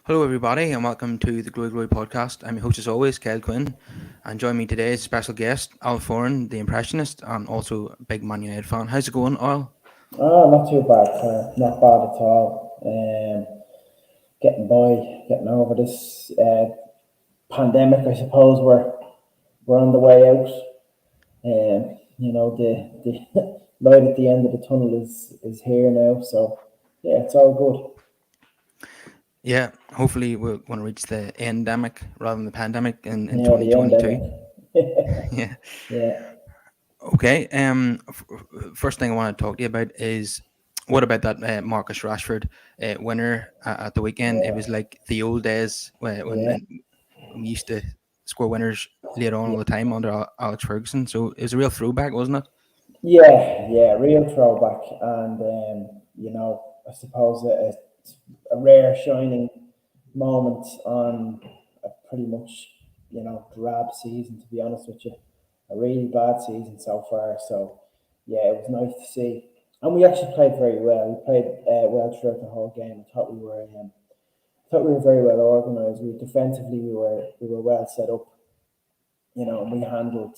Hello, everybody, and welcome to the Glory Glory podcast. I'm your host, as always, Kyle Quinn, and join me today is special guest Al Foran, the Impressionist, and also a big Man United fan. How's it going, Al? Not too bad, not bad at all. Getting by, getting over this pandemic. I suppose we're on the way out. The light at the end of the tunnel is here now. So yeah, it's all Yeah, hopefully we're going to reach the endemic rather than the pandemic good. in Yeah, the 2022. endemic. Yeah. Yeah, Okay. First thing I want to talk to you about is what about that Marcus Rashford winner at the weekend? It was yeah, like the old days yeah, when we used to score winners later on yeah, all the time under Alex Ferguson. So it was a real throwback, wasn't it? yeah. Real throwback, and I suppose a rare shining moment on a pretty much drab season. To be honest with you, a really bad season so far. So yeah, it was nice to see, and we actually played very well. We played well throughout the whole game. I thought we were very well organised. We defensively we were well set up, and we handled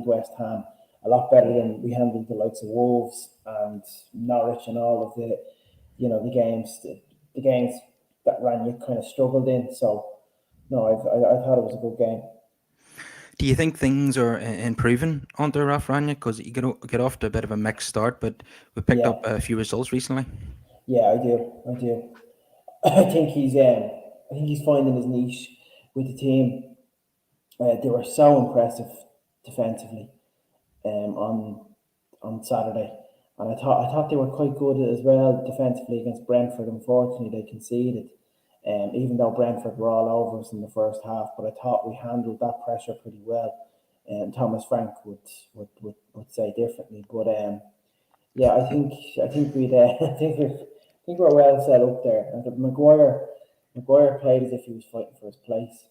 West Ham a lot better than we handled the likes of Wolves and Norwich and all of the games that Ranić kind of struggled in. So no, I thought it was a good game. Do you think things are improving under Ralph Rangnick? Because you get off to a bit of a mixed start, but we picked Yeah, up a few results recently. yeah, I do. I think he's finding his niche with the team. They were so impressive defensively on Saturday, and I thought they were quite good as well defensively against Brentford. Unfortunately, they conceded, even though Brentford were all over us in the first half. But I thought we handled that pressure pretty well. And Thomas Frank would say differently, but yeah, I think we'd I think we're well set up there. And Maguire played as if he was fighting for his place.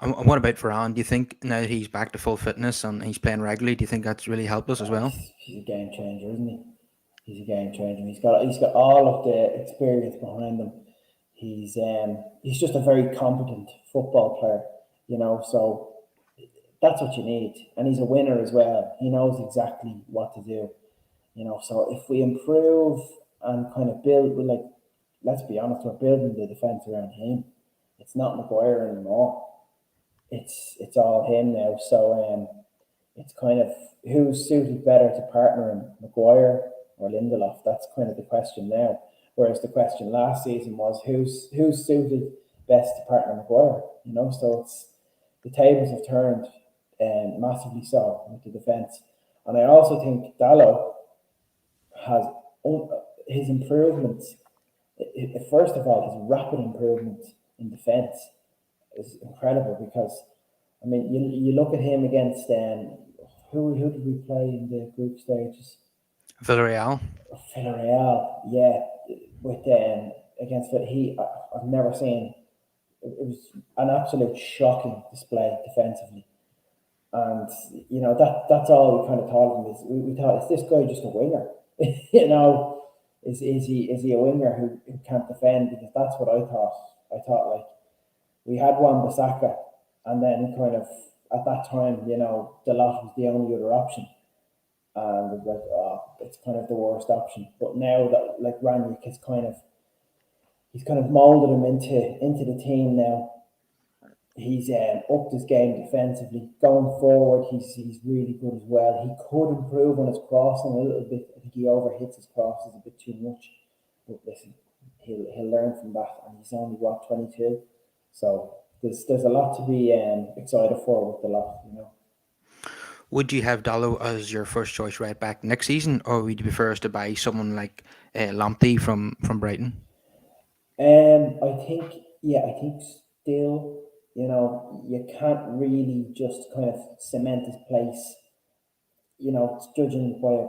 And what about Varane? Do you think now that he's back to full fitness and he's playing regularly, do you think that's really helped us as well? He's a game changer, isn't he? He's a game changer. He's got all of the experience behind him. He's just a very competent football player, So that's what you need, and he's a winner as well. He knows exactly what to do, So if we improve and kind of build, like, let's be honest, we're building the defense around him. It's not Maguire anymore. It's all him now. So it's kind of who's suited better to partner him, Maguire or Lindelof. That's kind of the question now. Whereas the question last season was who's suited best to partner Maguire. So it's the tables have turned massively so with the defence. And I also think Dallo has his improvements. First of all, his rapid improvement in defence is incredible because I mean you look at him against who did we play in the group stages? Villarreal. Villarreal, yeah, with against I've never seen. It was an absolute shocking display defensively, and that's all we kind of thought of him is. We thought, is this guy just a winger? Is he a winger who can't defend? Because that's what I thought. I thought, like, we had one Bissaka, and then kind of at that time, Delot was the only other option, and it was like, oh, it's kind of the worst option. But now that, like, Ranić has he's kind of molded him into the team now. He's upped his game defensively. Going forward, he's really good as well. He could improve on his crossing a little bit. I think he overhits his crosses a bit too much. But listen, he'll learn from that, and he's only 22, so there's a lot to be excited for with the lot. Would you have Dallo as your first choice right back next season, or would you prefer us to buy someone like Lamptey from Brighton? I think still, you can't really just kind of cement his place. Judging by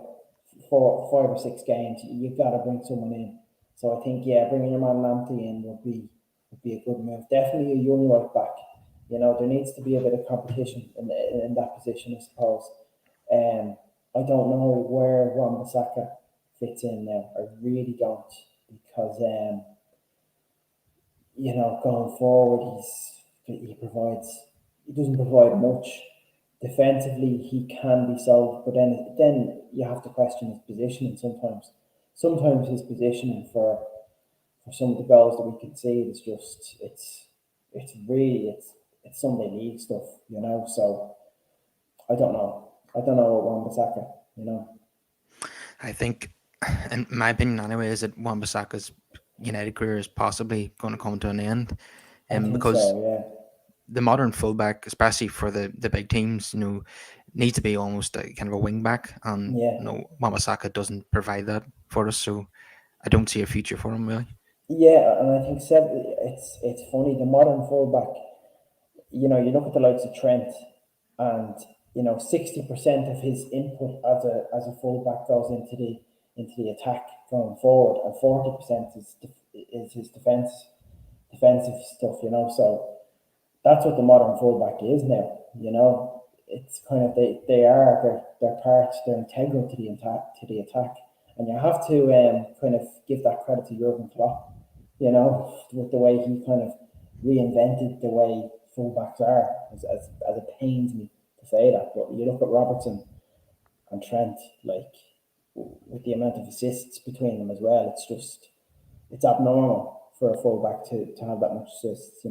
5 or 6 games, you've got to bring someone in. So I think, yeah, bringing your man Lamptey in would be a good move. Definitely a young right back. There needs to be a bit of competition in that position, I suppose. Um, I don't know where Wan-Bissaka fits in now. I really don't, because going forward, he doesn't provide much. Defensively, he can be sold, but then you have to question his positioning sometimes. Sometimes his positioning for some of the goals that we can see is just it's really it's Sunday league stuff. So I don't know. I don't know what Wan-Bissaka. I think, in my opinion anyway, is that Wan-Bissaka's United career is possibly going to come to an end, I think because so. Yeah. the modern fullback, especially for the big teams, needs to be almost a kind of a wing back, and Yeah. Wan-Bissaka doesn't provide that for us. So I don't see a future for him really. Yeah, and I think it's funny the modern fullback. You look at the likes of Trent, and 60% of his input as a fullback goes into the attack going forward, and 40% is his defensive stuff. So that's what the modern fullback is now. It's kind of they're parts, they're integral to the attack, and you have to kind of give that credit to Jurgen Klopp. With the way he kind of reinvented the way fullbacks are. As it pains me to say that, but you look at Robertson and Trent, like with the amount of assists between them as well, it's abnormal for a fullback to have that much assists.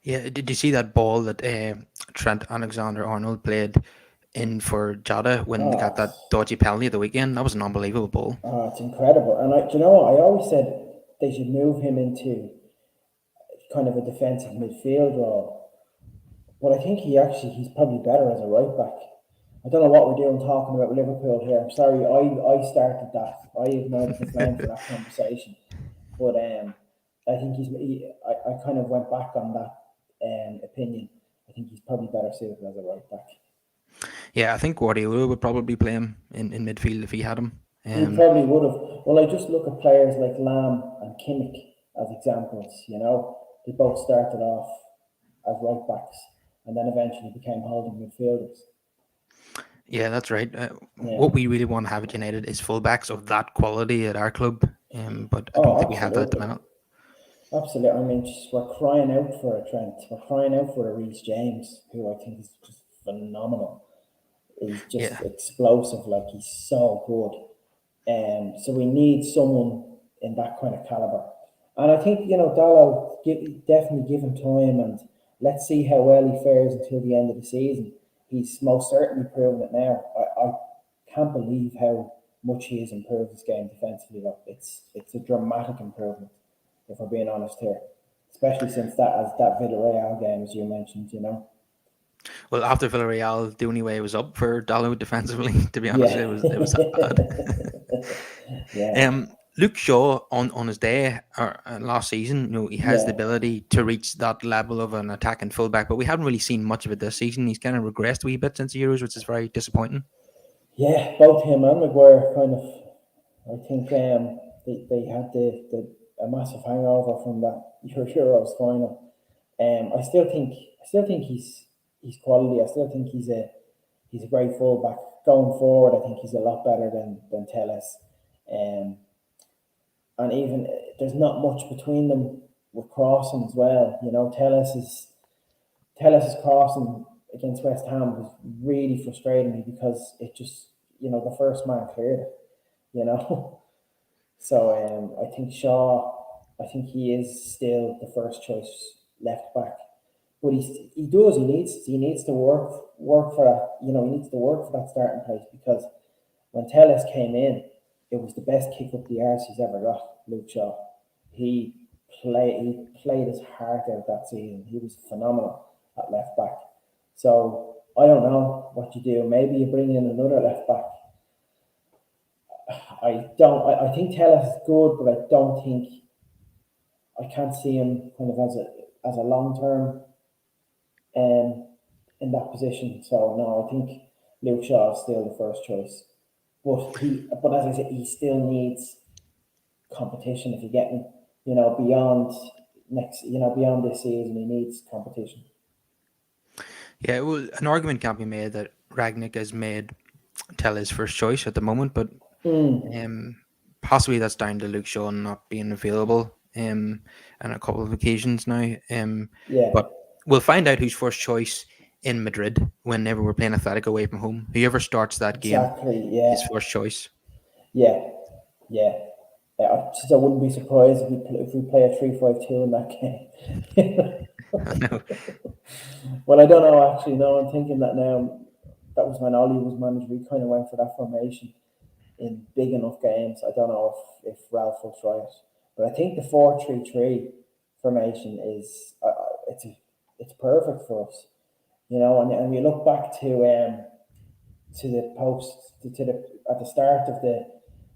Yeah, did you see that ball that Trent Alexander-Arnold played in for Jota when they got Oh, that dodgy penalty at the weekend? That was an unbelievable ball. it's incredible. And do you know what? I always said they should move him into kind of a defensive midfield role. But I think he's probably better as a right back. I don't know what we're doing talking about Liverpool here. I'm sorry, I started that. I ignited the flame for that conversation. But I think I kind of went back on that opinion. I think he's probably better suited as a right back. Yeah, I think Guardiola would probably play him in midfield if he had him. He probably would have. Well, I just look at players like Lamb and Kimmich as examples. They both started off as right backs and then eventually became holding midfielders. Yeah, that's right. Yeah. What we really want to have at United is fullbacks of that quality at our club, but I don't Oh, think we have that at the absolutely. minute. Absolutely. I mean, we're crying out for a Trent. We're crying out for a Reece James, who I think is just phenomenal. He's just Yeah, explosive. Like, he's so good. So we need someone in that kind of caliber. And I think, Dallo, definitely give him time, and let's see how well he fares until the end of the season. He's most certainly proven it now. I can't believe how much he has improved his game defensively. It's a dramatic improvement, if we're being honest here. Especially since that Villarreal game, as you mentioned. well, after Villarreal, the only way it was up for Dalot defensively, to be honest, Yeah. it was that bad. Yeah. Luke Shaw on his day or last season, he has the Yeah. ability to reach that level of an attacking fullback, but we haven't really seen much of it this season. He's kind of regressed a wee bit since the Euros, which is very disappointing. Yeah, both him and Maguire kind of. I think they had a massive hangover from that Euros final. I still think he's quality. I still think he's a great fullback. Going forward, I think he's a lot better than Telles. Um, and even there's not much between them with crossing as well. Telles' crossing against West Ham was really frustrating me because it just the first man cleared it. You know, so I think Shaw. I think he is still the first choice left back, but he needs to work for that. He needs to work for that starting place because when Telles came in, it was the best kick up the arse he's ever got. Luke Shaw, he he played his heart out that season. He was phenomenal at left back. So I don't know what you do. Maybe you bring in another left back. I don't. I think Tellez is good, but I can't see him kind of as a long term um, in that position. So no, I think Luke Shaw is still the first choice. But as I said, he still needs competition. If you get me, beyond this season, he needs competition. Yeah, well, an argument can be made that Ragnick has made Tell his first choice at the moment, but Mm, possibly that's down to Luke Shaw not being available on a couple of occasions now. Yeah, But we'll find out who's first choice in Madrid whenever we're playing Athletic away from home. Whoever starts that game exactly. is Yeah, first choice. yeah, yeah. I wouldn't be surprised if we play a 3-5-2 in that game. I know. Well, I don't know actually. No, I'm thinking that now. That was when Ollie was manager. We kind of went for that formation in big enough games. I don't know if Ralph will try it, but I think the 4-3-3 formation is it's perfect for us. And you look back to the post to the at the start of the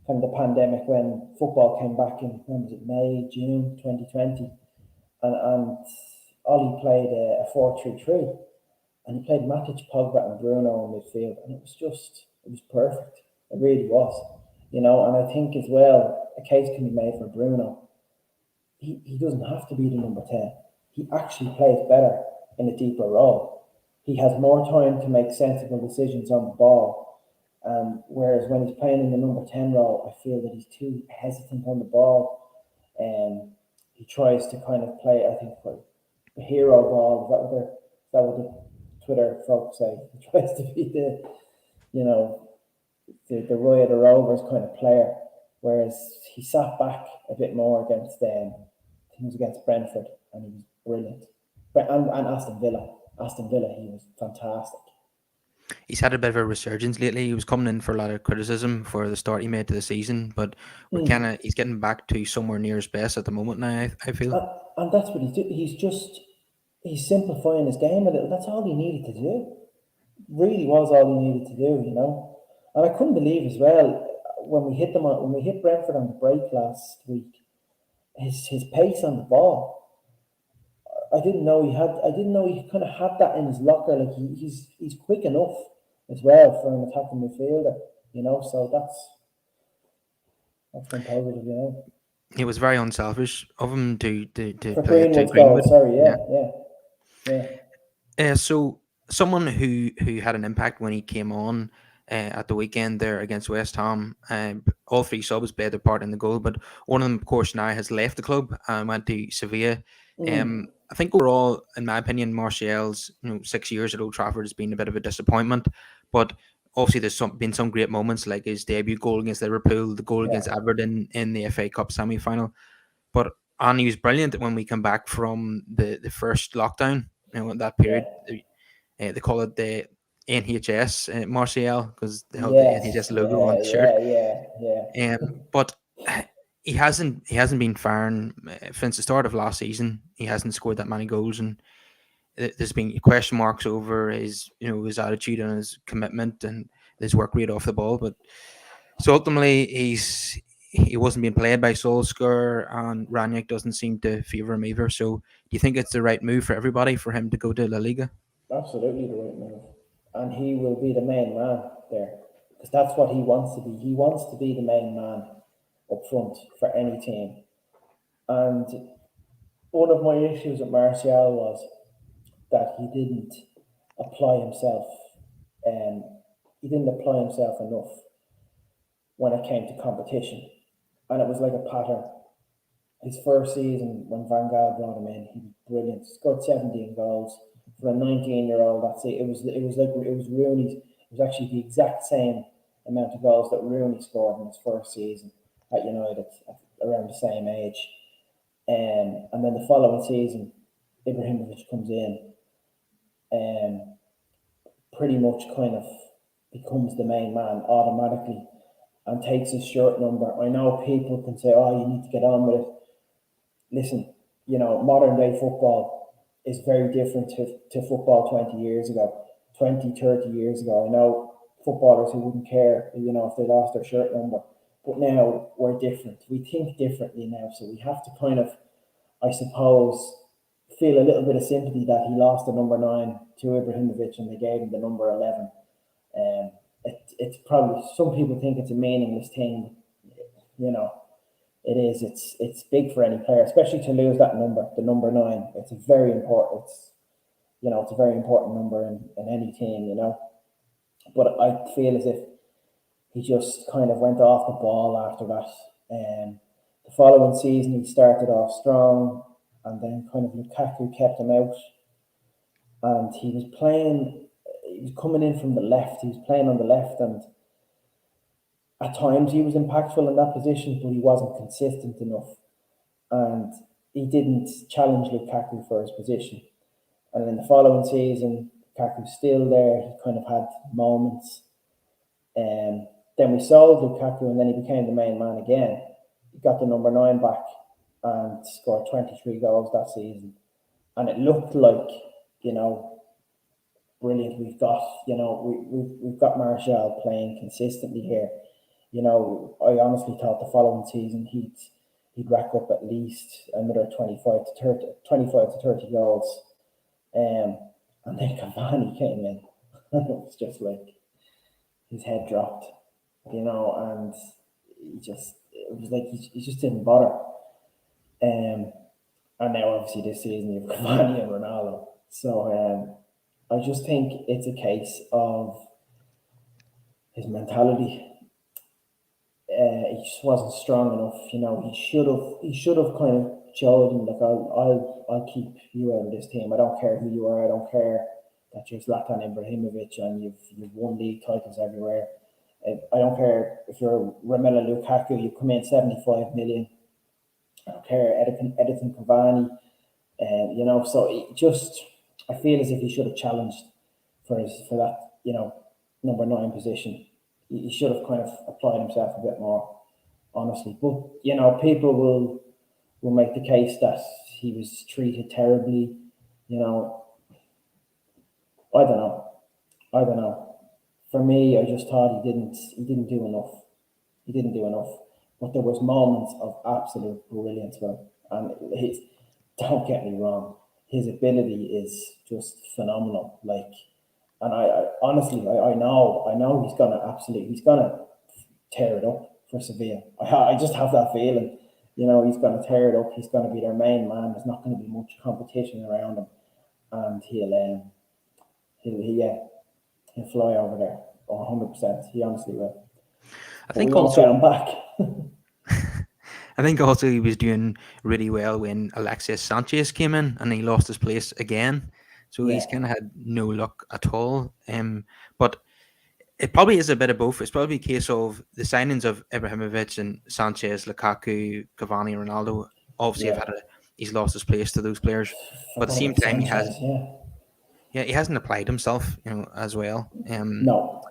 kind of the pandemic when football came back in, when was it, May, June 2020, and Ollie played a 4-3-3, and he played Matic, Pogba, and Bruno in midfield, and it was perfect. It really was, And I think as well, a case can be made for Bruno. He doesn't have to be the number 10. He actually plays better in a deeper role. He has more time to make sensible decisions on the ball. Whereas when he's playing in the number 10 role, I feel that he's too hesitant on the ball. And he tries to kind of play, I think, like the hero ball. Is that what the Twitter folks say? He tries to be you know, the Roy of the Rovers kind of player. Whereas he sat back a bit more against he was against Brentford, and he was brilliant. And Aston Villa. Aston Villa, he was fantastic. He's had a bit of a resurgence lately. He was coming in for a lot of criticism for the start he made to the season, but he's getting back to somewhere near his best at the moment now. I feel. And that's what he's doing. He's simplifying his game a little. That's all he needed to do. Really was all he needed to do. And I couldn't believe as well when we hit Brentford on the break last week. His pace on the ball. I didn't know he had. I didn't know he kind of had that in his locker. Like he's quick enough as well for an attacking midfielder. So that's one positive. It was very unselfish of him to For play it to Greenwood's goal, Greenwood. sorry, Yeah. yeah. So someone who had an impact when he came on at the weekend there against West Ham. All three subs played their part in the goal, but one of them, of course, now has left the club and went to Sevilla. I think overall, in my opinion, Martial's 6 years at Old Trafford has been a bit of a disappointment, but obviously there's been some great moments like his debut goal against Liverpool, the goal Yeah, against Everton in the FA Cup semi-final. But and he was brilliant when we come back from the first lockdown. That yeah, period, they call it the NHS Martial because they have the yes, NHS logo on yeah, the shirt. yeah. But he hasn't been firing since the start of last season. He hasn't scored that many goals, and there's been question marks over his attitude and his commitment and his work rate off the ball. But so ultimately, he wasn't being played by Solskjaer, and Ranić doesn't seem to favour him either. So, do you think it's the right move for everybody for him to go to La Liga? Absolutely the right move. And he will be the main man there because that's what he wants to be. He wants to be the main man up front for any team. And one of my issues with Martial was that apply himself, and he didn't apply himself enough when it came to competition, and it was like a pattern. His first season when Van Gaal brought him in, he was brilliant. Scored 17 goals for a 19-year-old. That's it. It was Rooney's. It was actually the exact same amount of goals that Rooney scored in his first season at United, around the same age. And then the following season, Ibrahimovic comes in and pretty much kind of becomes the main man automatically and takes his shirt number. I know people can say, "Oh, you need to get on with it." Listen, modern day football is very different to football 20 years ago, 20, 30 years ago. I know footballers who wouldn't care, if they lost their shirt number. But now we're different. We think differently now. So we have to kind of, I suppose, feel a little bit of sympathy that he lost the number 9 to Ibrahimovic and they gave him the number 11. It's probably, some people think it's a meaningless thing, you know, it is. It's big for any player, especially to lose that number, the number 9. It's a very important. It's a very important number in any team. But I feel as if he just kind of went off the ball after that. The following season, he started off strong, and then kind of Lukaku kept him out, and he was playing. He was coming in from the left. He was playing on the left, and at times he was impactful in that position, but he wasn't consistent enough, and he didn't challenge Lukaku for his position. And in the following season, Lukaku's still there. He kind of had moments. Then we sold Lukaku, and then he became the main man again. He got the number 9 back and scored 23 goals that season. And it looked like, you know, brilliant. We've got Martial playing consistently here. You know, I honestly thought the following season he'd rack up at least another 25 to 30 goals. And then Cavani came in. It was just like his head dropped, you know, and it was like he just didn't bother. And now obviously this season you have Cavani and Ronaldo. So I just think it's a case of his mentality. He just wasn't strong enough. You know, he should have kind of showed him like I'll keep you out of this team. I don't care who you are. I don't care that you're Zlatan Ibrahimovic and you've won league titles everywhere. I don't care if you're Romelu Lukaku. You come in 75 million. I don't care Edison Cavani. You know, so I feel as if he should have challenged for that, you know, number 9 position. He should have kind of applied himself a bit more, honestly. But you know, people will make the case that he was treated terribly. You know, I don't know. I don't know. For me, I just thought he didn't do enough. He didn't do enough. But there was moments of absolute brilliance with him. And don't get me wrong, his ability is just phenomenal. Like, and I honestly, I know he's gonna tear it up for Sevilla. I just have that feeling. You know, he's gonna tear it up. He's gonna be their main man. There's not gonna be much competition around him, and yeah, he'll fly over there 100%. He honestly will. I But we think won't get also him back. I think also he was doing really well when Alexis Sanchez came in and he lost his place again. So he's Yeah, kind of had no luck at all. But it probably is a bit of both. It's probably a case of the signings of Ibrahimovic and Sanchez, Lukaku, Cavani, Ronaldo. Obviously, yeah. he's lost his place to those players. But at the Forgot same about time, Sanchez. Yeah. he hasn't applied himself, as well. No.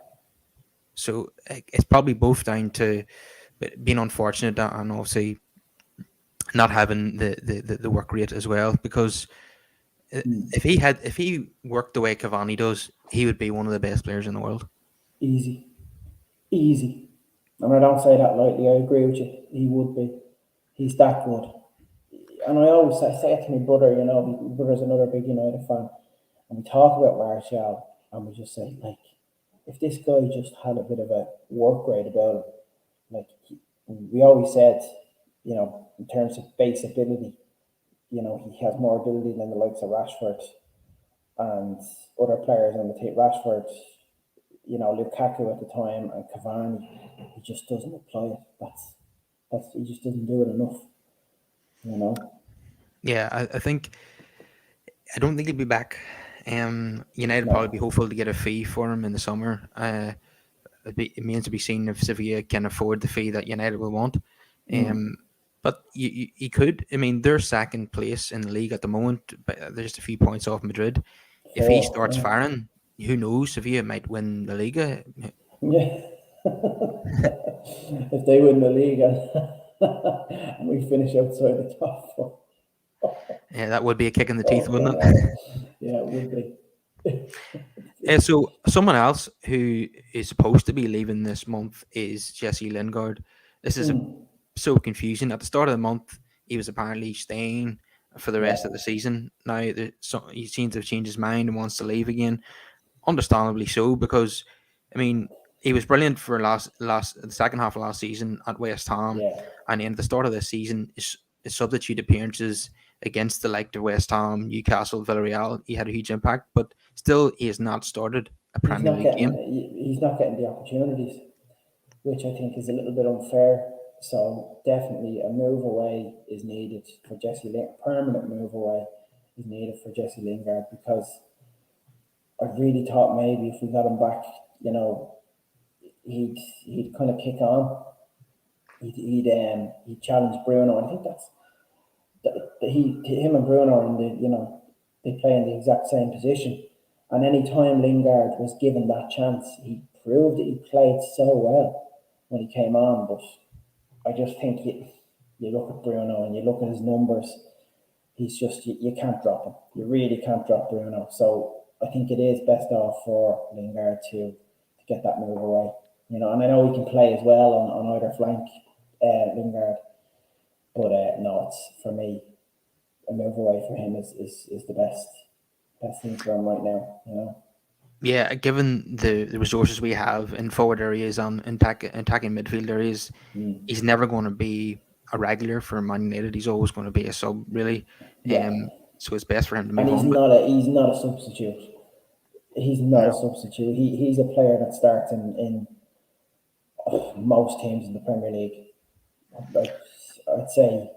So it's probably both down to being unfortunate and obviously not having the work rate as well. Because Mm. if he worked the way Cavani does, he would be one of the best players in the world. Easy. Easy. And I don't say that lightly. I agree with you. He would be. He's that good. And I say it to my brother, you know, my brother's another big United fan. And we talk about Martial and we just say, like, if this guy just had a bit of a work rate about him, like, we always said, you know, in terms of base ability, you know, he has more ability than the likes of Rashford and other players on the team. Rashford, you know, Lukaku at the time and Cavani, he just doesn't apply it. That's he just doesn't do it enough, you know. Yeah, I think I don't think he'll be back. United probably be No. hopeful to get a fee for him in the summer. It means to be seen if Sevilla can afford the fee that United will want. Mm. But you could. I mean, they're second place in the league at the moment, but they're just a few points off Madrid. If he Fourth, starts yeah. firing, who knows? Sevilla might win the Liga. Yeah. If they win the league and we finish outside the top four. Yeah, that would be a kick in the teeth, Fucking wouldn't it? hell. Yeah, it would be. So someone else who is supposed to be leaving this month is Jesse Lingard. This is Mm. so confusing. At the start of the month, he was apparently staying for the Yeah, rest of the season. Now he seems to have changed his mind and wants to leave again. Understandably so, because I mean he was brilliant for the second half of last season at West Ham, yeah. and then at the start of this season, his substitute appearances against the like of West Ham, Newcastle, Villarreal, he had a huge impact. But still, he has not started a Premier League game. He's not getting the opportunities, which I think is a little bit unfair. So definitely a move away is needed for Jesse Lingard. Permanent move away is needed for Jesse Lingard because I really thought maybe if we got him back, you know, he'd kind of kick on. He'd challenge Bruno. I think him and Bruno are in the, you know, they play in the exact same position. And any time Lingard was given that chance, he proved that he played so well when he came on. But I just think you look at Bruno and you look at his numbers, he's just, you can't drop him. You really can't drop Bruno. So I think it is best off for Lingard to get that move away. You know, and I know he can play as well on either flank, Lingard. But no, it's for me a move away for him is the best thing for him right now. You know. Yeah, given the resources we have in forward areas and attacking midfield areas, Mm. he's never going to be a regular for Man United. He's always going to be a sub, really. Yeah, Um, so it's best for him to and move on. But he's not a substitute. He's not a no, substitute. He's a player that starts in most teams in the Premier League. Like I'd say,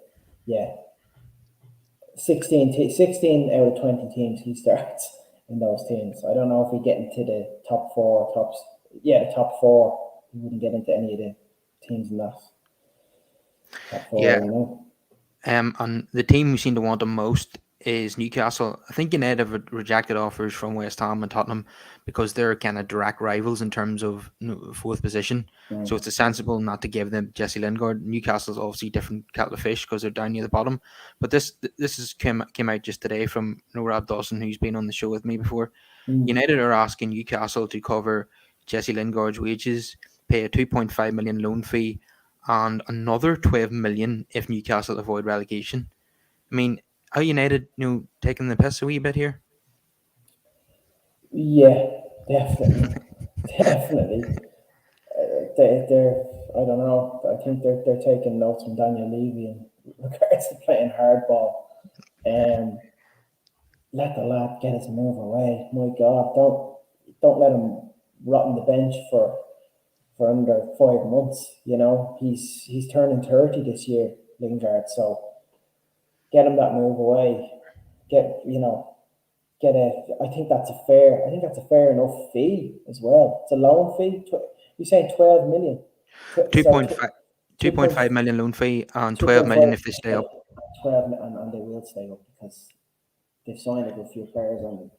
yeah, 16 out of 20 teams he starts in those teams. I don't know if he get into the top four, the top four. He wouldn't get into any of the teams in that top yeah. four, you know. And the team who seem to want him most is Newcastle. I think United have rejected offers from West Ham and Tottenham because they're kind of direct rivals in terms of fourth position. So Mm. it's sensible not to give them Jesse Lingard. Newcastle's obviously different kettle of fish because they're down near the bottom. But this is came out just today from Rob Dawson, who's been on the show with me before. Mm. United are asking Newcastle to cover Jesse Lingard's wages, pay a 2.5 million loan fee, and another 12 million if Newcastle avoid relegation. I mean, are United, taking the piss a wee bit here? Yeah, definitely, definitely. They're I don't know. I think they're taking notes from Daniel Levy in regards to playing hardball. Um, Let the lad get his move away. My God, don't let him rot on the bench for under 5 months. You know, he's turning 30 this year, Lingard. So get him that move away. Get you know get a. I think that's a fair enough fee as well. It's a loan fee. You're saying 12 million. Two So point five, two two point point five million loan fee and two 12 point million five. if they stay Okay, up. 12, and they will stay up because they've signed a good few players on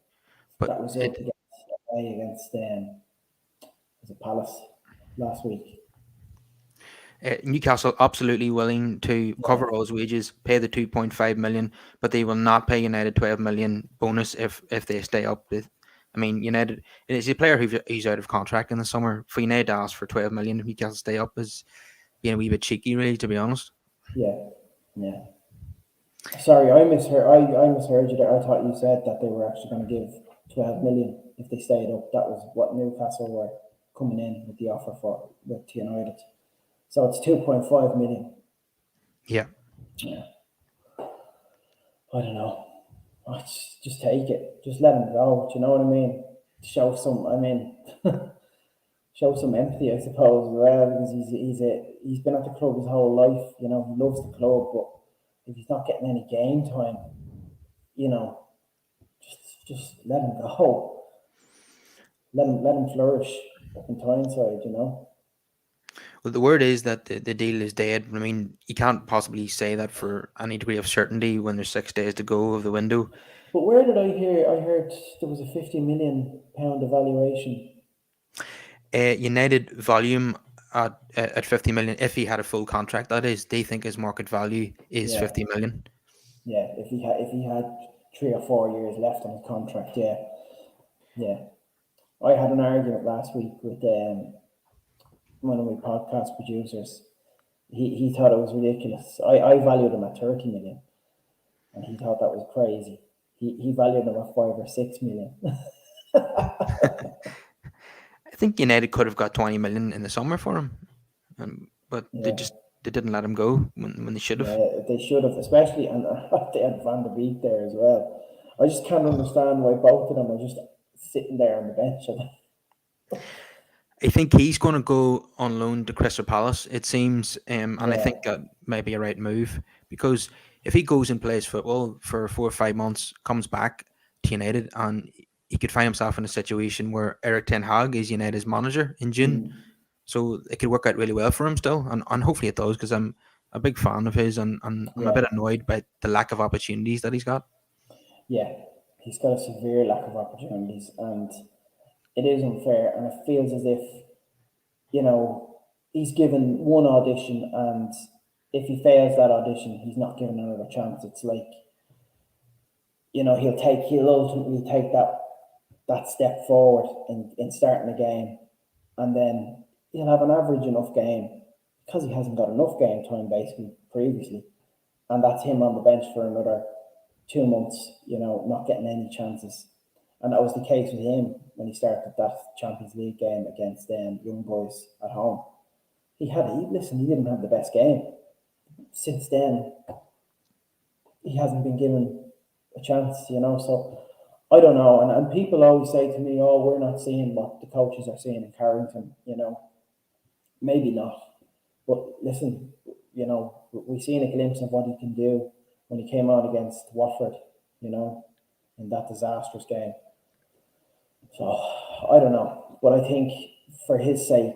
But that result against was it Palace last week. Newcastle absolutely willing to Yeah, cover all his wages, pay the 2.5 million, but they will not pay United 12 million bonus if they stay up. I mean, United is a player who's out of contract in the summer. For United to ask for 12 million if Newcastle stay up is being a wee bit cheeky, really, to be honest. yeah, yeah. Sorry, I misheard you there. I thought you said that they were actually going to give 12 million if they stayed up. That was what Newcastle were coming in with the offer for with United. So it's 2.5 million. Yeah. Yeah, I don't know. Just take it. Just let him go. Do you know what I mean? Show some. I mean, show some empathy, I suppose, as well, because he's been at the club his whole life. You know, he loves the club, but if he's not getting any game time, you know, just let him go. Let him flourish up in Tyneside. You know. Well, the word is that the deal is dead. I mean, you can't possibly say that for any degree of certainty when there's 6 days to go of the window. But where did I hear? I heard there was a £50 million evaluation. United volume at 50 million, if he had a full contract, that is, they think his market value is Yeah, 50 million. yeah. If he had 3 or 4 years left on his contract, yeah, yeah. I had an argument last week with one of my podcast producers. He thought it was ridiculous. I valued him at 30 million, and he thought that was crazy. He valued him at 5 or 6 million. I think United could have got 20 million in the summer for him, but Yeah, they didn't let him go when they should have. yeah, they should have, especially, and they had Van der Beek there as well. I just can't understand why both of them are just sitting there on the bench. I think he's going to go on loan to Crystal Palace, it seems, and I Yeah. think that might be a right move because if he goes and plays football for 4 or 5 months, comes back to United, and he could find himself in a situation where Eric Ten Hag is United's manager in June, Mm. so it could work out really well for him still, and hopefully it does because I'm a big fan of his, and I'm a Yeah. bit annoyed by the lack of opportunities that he's got. Yeah. He's got a severe lack of opportunities, and it is unfair. And it feels as if, you know, he's given one audition, and if he fails that audition, he's not given another chance. It's like, he'll ultimately take that step forward in starting a game, and then he'll have an average enough game because he hasn't got enough game time basically previously, and that's him on the bench for another 2 months, not getting any chances. And that was the case with him when he started that Champions League game against Young Boys at home. He didn't have the best game. Since then, he hasn't been given a chance. So I don't know. And people always say to me, oh, we're not seeing what the coaches are seeing in Carrington. Maybe not. But listen, we've seen a glimpse of what he can do when he came on against Watford, you know, in that disastrous game. So I don't know. But I think for his sake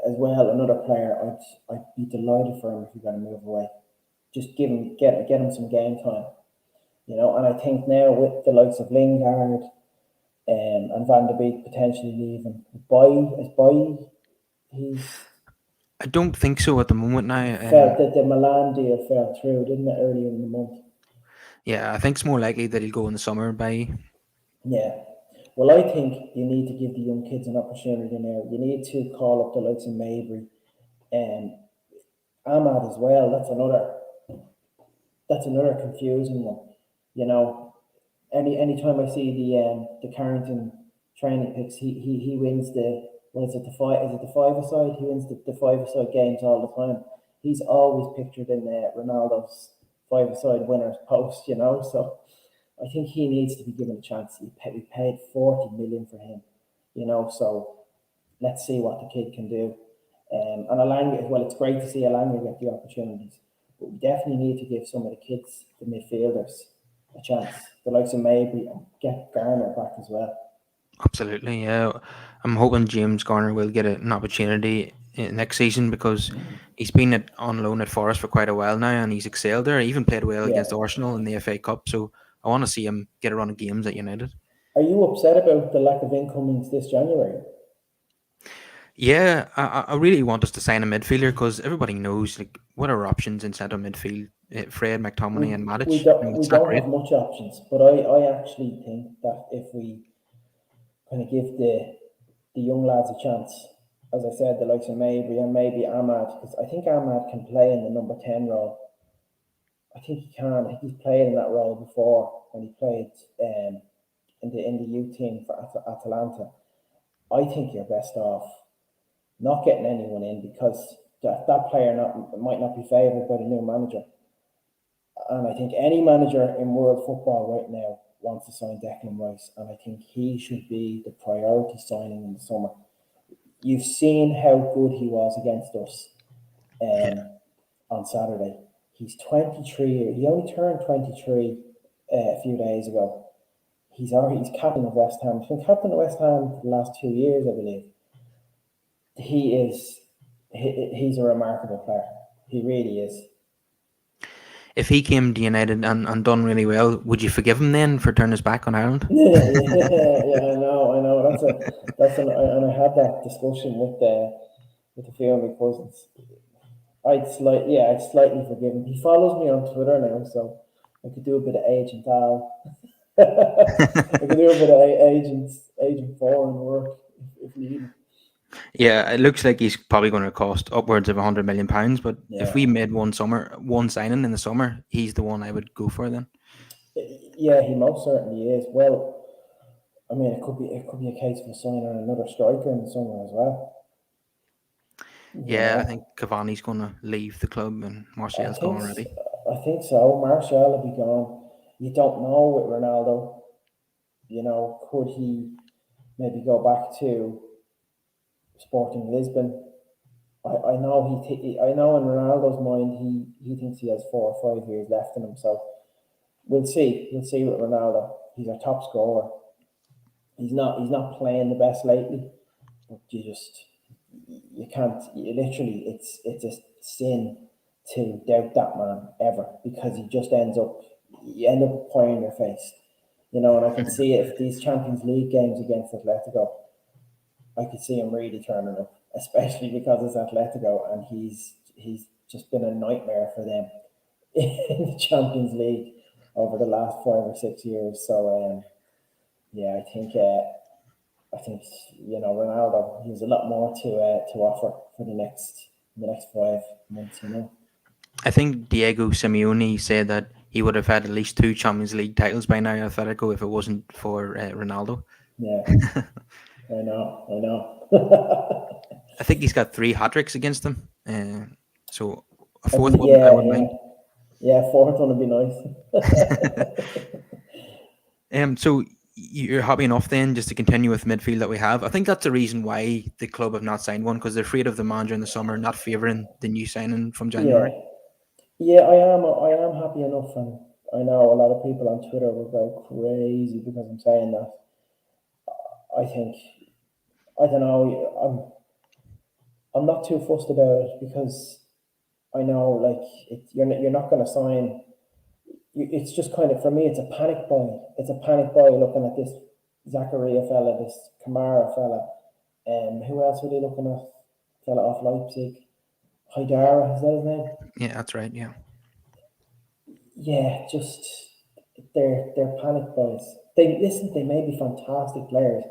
as well, another player, I'd be delighted for him if he's going to move away. Just get him some game time. And I think now with the likes of Lingard and Van der Beek potentially leaving, he's I don't think so at the moment now. felt that the Milan deal fell through, didn't it, earlier in the month? Yeah, I think it's more likely that he'll go in the summer by. Yeah. Well, I think you need to give the young kids an opportunity now. You need to call up the likes of Mabry and Ahmad as well. That's another confusing one. You know, anytime I see the Carrington training picks, he wins the what is it, the five, is it the five-a-side? He wins the five-a-side games all the time. He's always pictured in Ronaldo's five-a-side winners post. So I think he needs to be given a chance. We paid 40 million for him. So let's see what the kid can do. And Alanga, well, it's great to see Alanga get the opportunities, but we definitely need to give some of the kids, the midfielders, a chance. The likes of Mabry and get Garner back as well. Absolutely, yeah. I'm hoping James Garner will get an opportunity next season because he's been on loan at Forest for quite a while now and he's excelled there. He even played well Yeah. against Arsenal in the FA Cup, so I want to see him get a run of games at United. Are you upset about the lack of incomings this January? Yeah, I really want us to sign a midfielder because everybody knows like what are our options in centre midfield. Fred, We McTominay, and we Matic. don't we It's not don't great. have much options, but I actually think that if we kind of give the young lads a chance, as I said, the likes of Mabry and maybe Ahmad, because I think Ahmad can play in the number 10 role. I think he can. I think he's played in that role before when he played in the youth team for Atalanta. I think you're best off not getting anyone in because that player might not be favoured by the new manager. And I think any manager in world football right now wants to sign Declan Rice, and I think he should be the priority signing in the summer. You've seen how good he was against us Yeah. on Saturday. He's 23. He only turned 23 a few days ago. He's captain of West Ham. He's been captain of West Ham for the last 2 years, I believe. He's a remarkable player. He really is. If he came to United and done really well, would you forgive him then for turning his back on Ireland? Yeah, I know. And I had that discussion with a few of my cousins. I'd slightly forgive him. He follows me on Twitter now, so I could do a bit of Agent Al. I could do a bit of Agent Foran work if needed. Yeah, it looks like he's probably going to cost upwards of £100 million. But if Yeah, we made one signing in the summer, he's the one I would go for then. yeah, he most certainly is. Well, I mean, it could be a case of signing another striker in the summer as well. You Yeah, I think know, Cavani's going to leave the club and I Martial's gone think already. I think so. Martial will be gone. You don't know with Ronaldo. Could he maybe go back to Sporting Lisbon. I know I know in Ronaldo's mind he thinks he has 4 or 5 years left in him. So we'll see. We'll see with Ronaldo. He's our top scorer. He's not playing the best lately. But you can't. You literally, it's a sin to doubt that man ever, because he just ends up you end up pie in your face. And I can see it if these Champions League games against Atletico, I could see him really turning up, especially because it's Atletico and he's just been a nightmare for them in the Champions League over the last 5 or 6 years. So yeah, I think Ronaldo. He has a lot more to offer for the next 5 months. I think Diego Simeone said that he would have had at least two Champions League titles by now, Atletico, if it wasn't for Ronaldo. Yeah, I know. I think he's got three hat tricks against them. So a I fourth think, one, I yeah, wouldn't yeah, mind. yeah. Fourth one would be nice. So you're happy enough then just to continue with midfield that we have. I think that's the reason why the club have not signed one, because they're afraid of the manager in the summer not favouring the new signing from Yeah, January. yeah. I am happy enough, and I know a lot of people on Twitter will go crazy because I'm saying that. I think I don't know. I'm not too fussed about it because I know, like, you're not going to sign. It's just kind of, for me, it's a panic buy. It's a panic buy looking at this Zakaria fella, this Kamara fella. Who else were they looking at? Fella off Leipzig. Haidara, is that his name? Yeah, that's right. Yeah. Yeah, just they're panic buys. They may be fantastic players,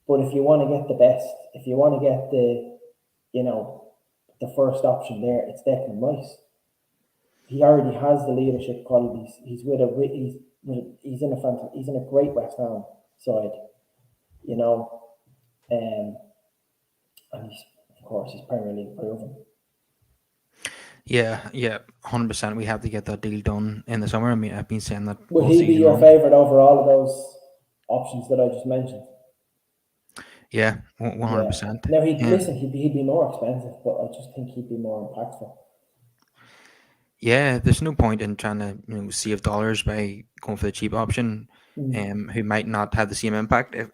but if you want to get the best, if you want to get you know, the first option there, it's Declan Rice. He already has the leadership qualities. He's in a great West Ham side, you know, um, and of course he's Premier League proven. Yeah, 100%. We have to get that deal done in the summer. I mean, I've been saying that Would all he be season your long. favourite over all of those options that I just mentioned? Yeah, Yeah. 100%. Now he'd be more expensive, but I just think he'd be more impactful. Yeah, there's no point in trying to save dollars by going for the cheap option, Mm. who might not have the same impact. If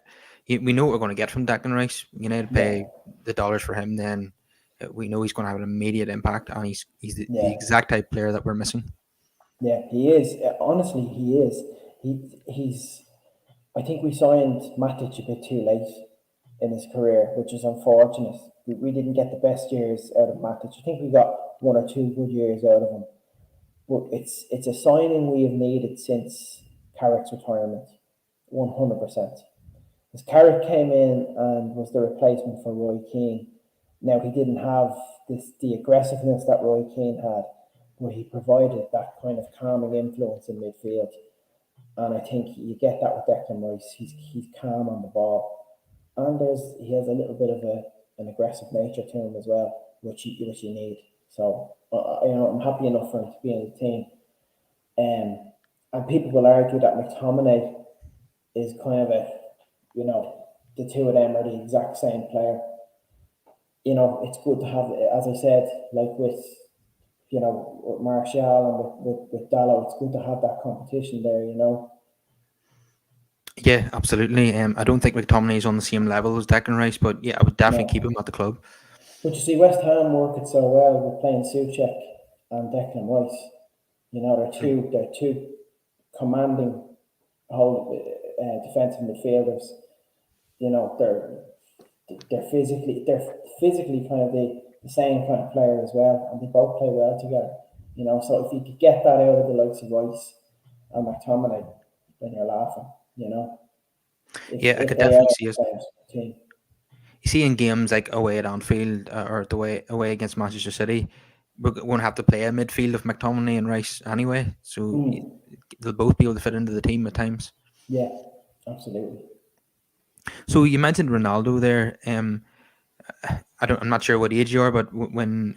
we know what we're going to get from Declan Rice, United Yeah, pay the dollars for him, then we know he's going to have an immediate impact, and he's the yeah, exact type player that we're missing. yeah. He is. Honestly, he is. He's. I think we signed Matic a bit too late in his career, which is unfortunate. We didn't get the best years out of Matic. I think we got 1 or 2 good years out of him. But it's a signing we have needed since Carrick's retirement, 100%. As Carrick came in and was the replacement for Roy Keane. Now he didn't have the aggressiveness that Roy Keane had, but he provided that kind of calming influence in midfield. And I think you get that with Declan Rice. He's calm on the ball, and he has a little bit of an aggressive nature to him as well, which you need. So I'm happy enough for him to be in the team. And people will argue that McTominay is kind of the two of them are the exact same player. It's good to have, as I said, like with Martial and with Dallo, it's good to have that competition there. Yeah, absolutely. I don't think McTominay is on the same level as Declan Rice, but yeah, I would definitely keep No. him at the club. But you see, West Ham work it so well with playing Suchek and Declan Rice. They're two commanding whole defensive midfielders. They're physically kind of the same kind of player as well, and they both play well together. So if you could get that out of the likes of Rice and McTominay, then you're laughing. Yeah, I If could they are definitely see the us. same team. You see, in games like away at Anfield, or the away against Manchester City, we're going to have to play a midfield of McTominay and Rice anyway, so Mm, they'll both be able to fit into the team at times. yeah, absolutely. So you mentioned Ronaldo there. I'm not sure what age you are, but when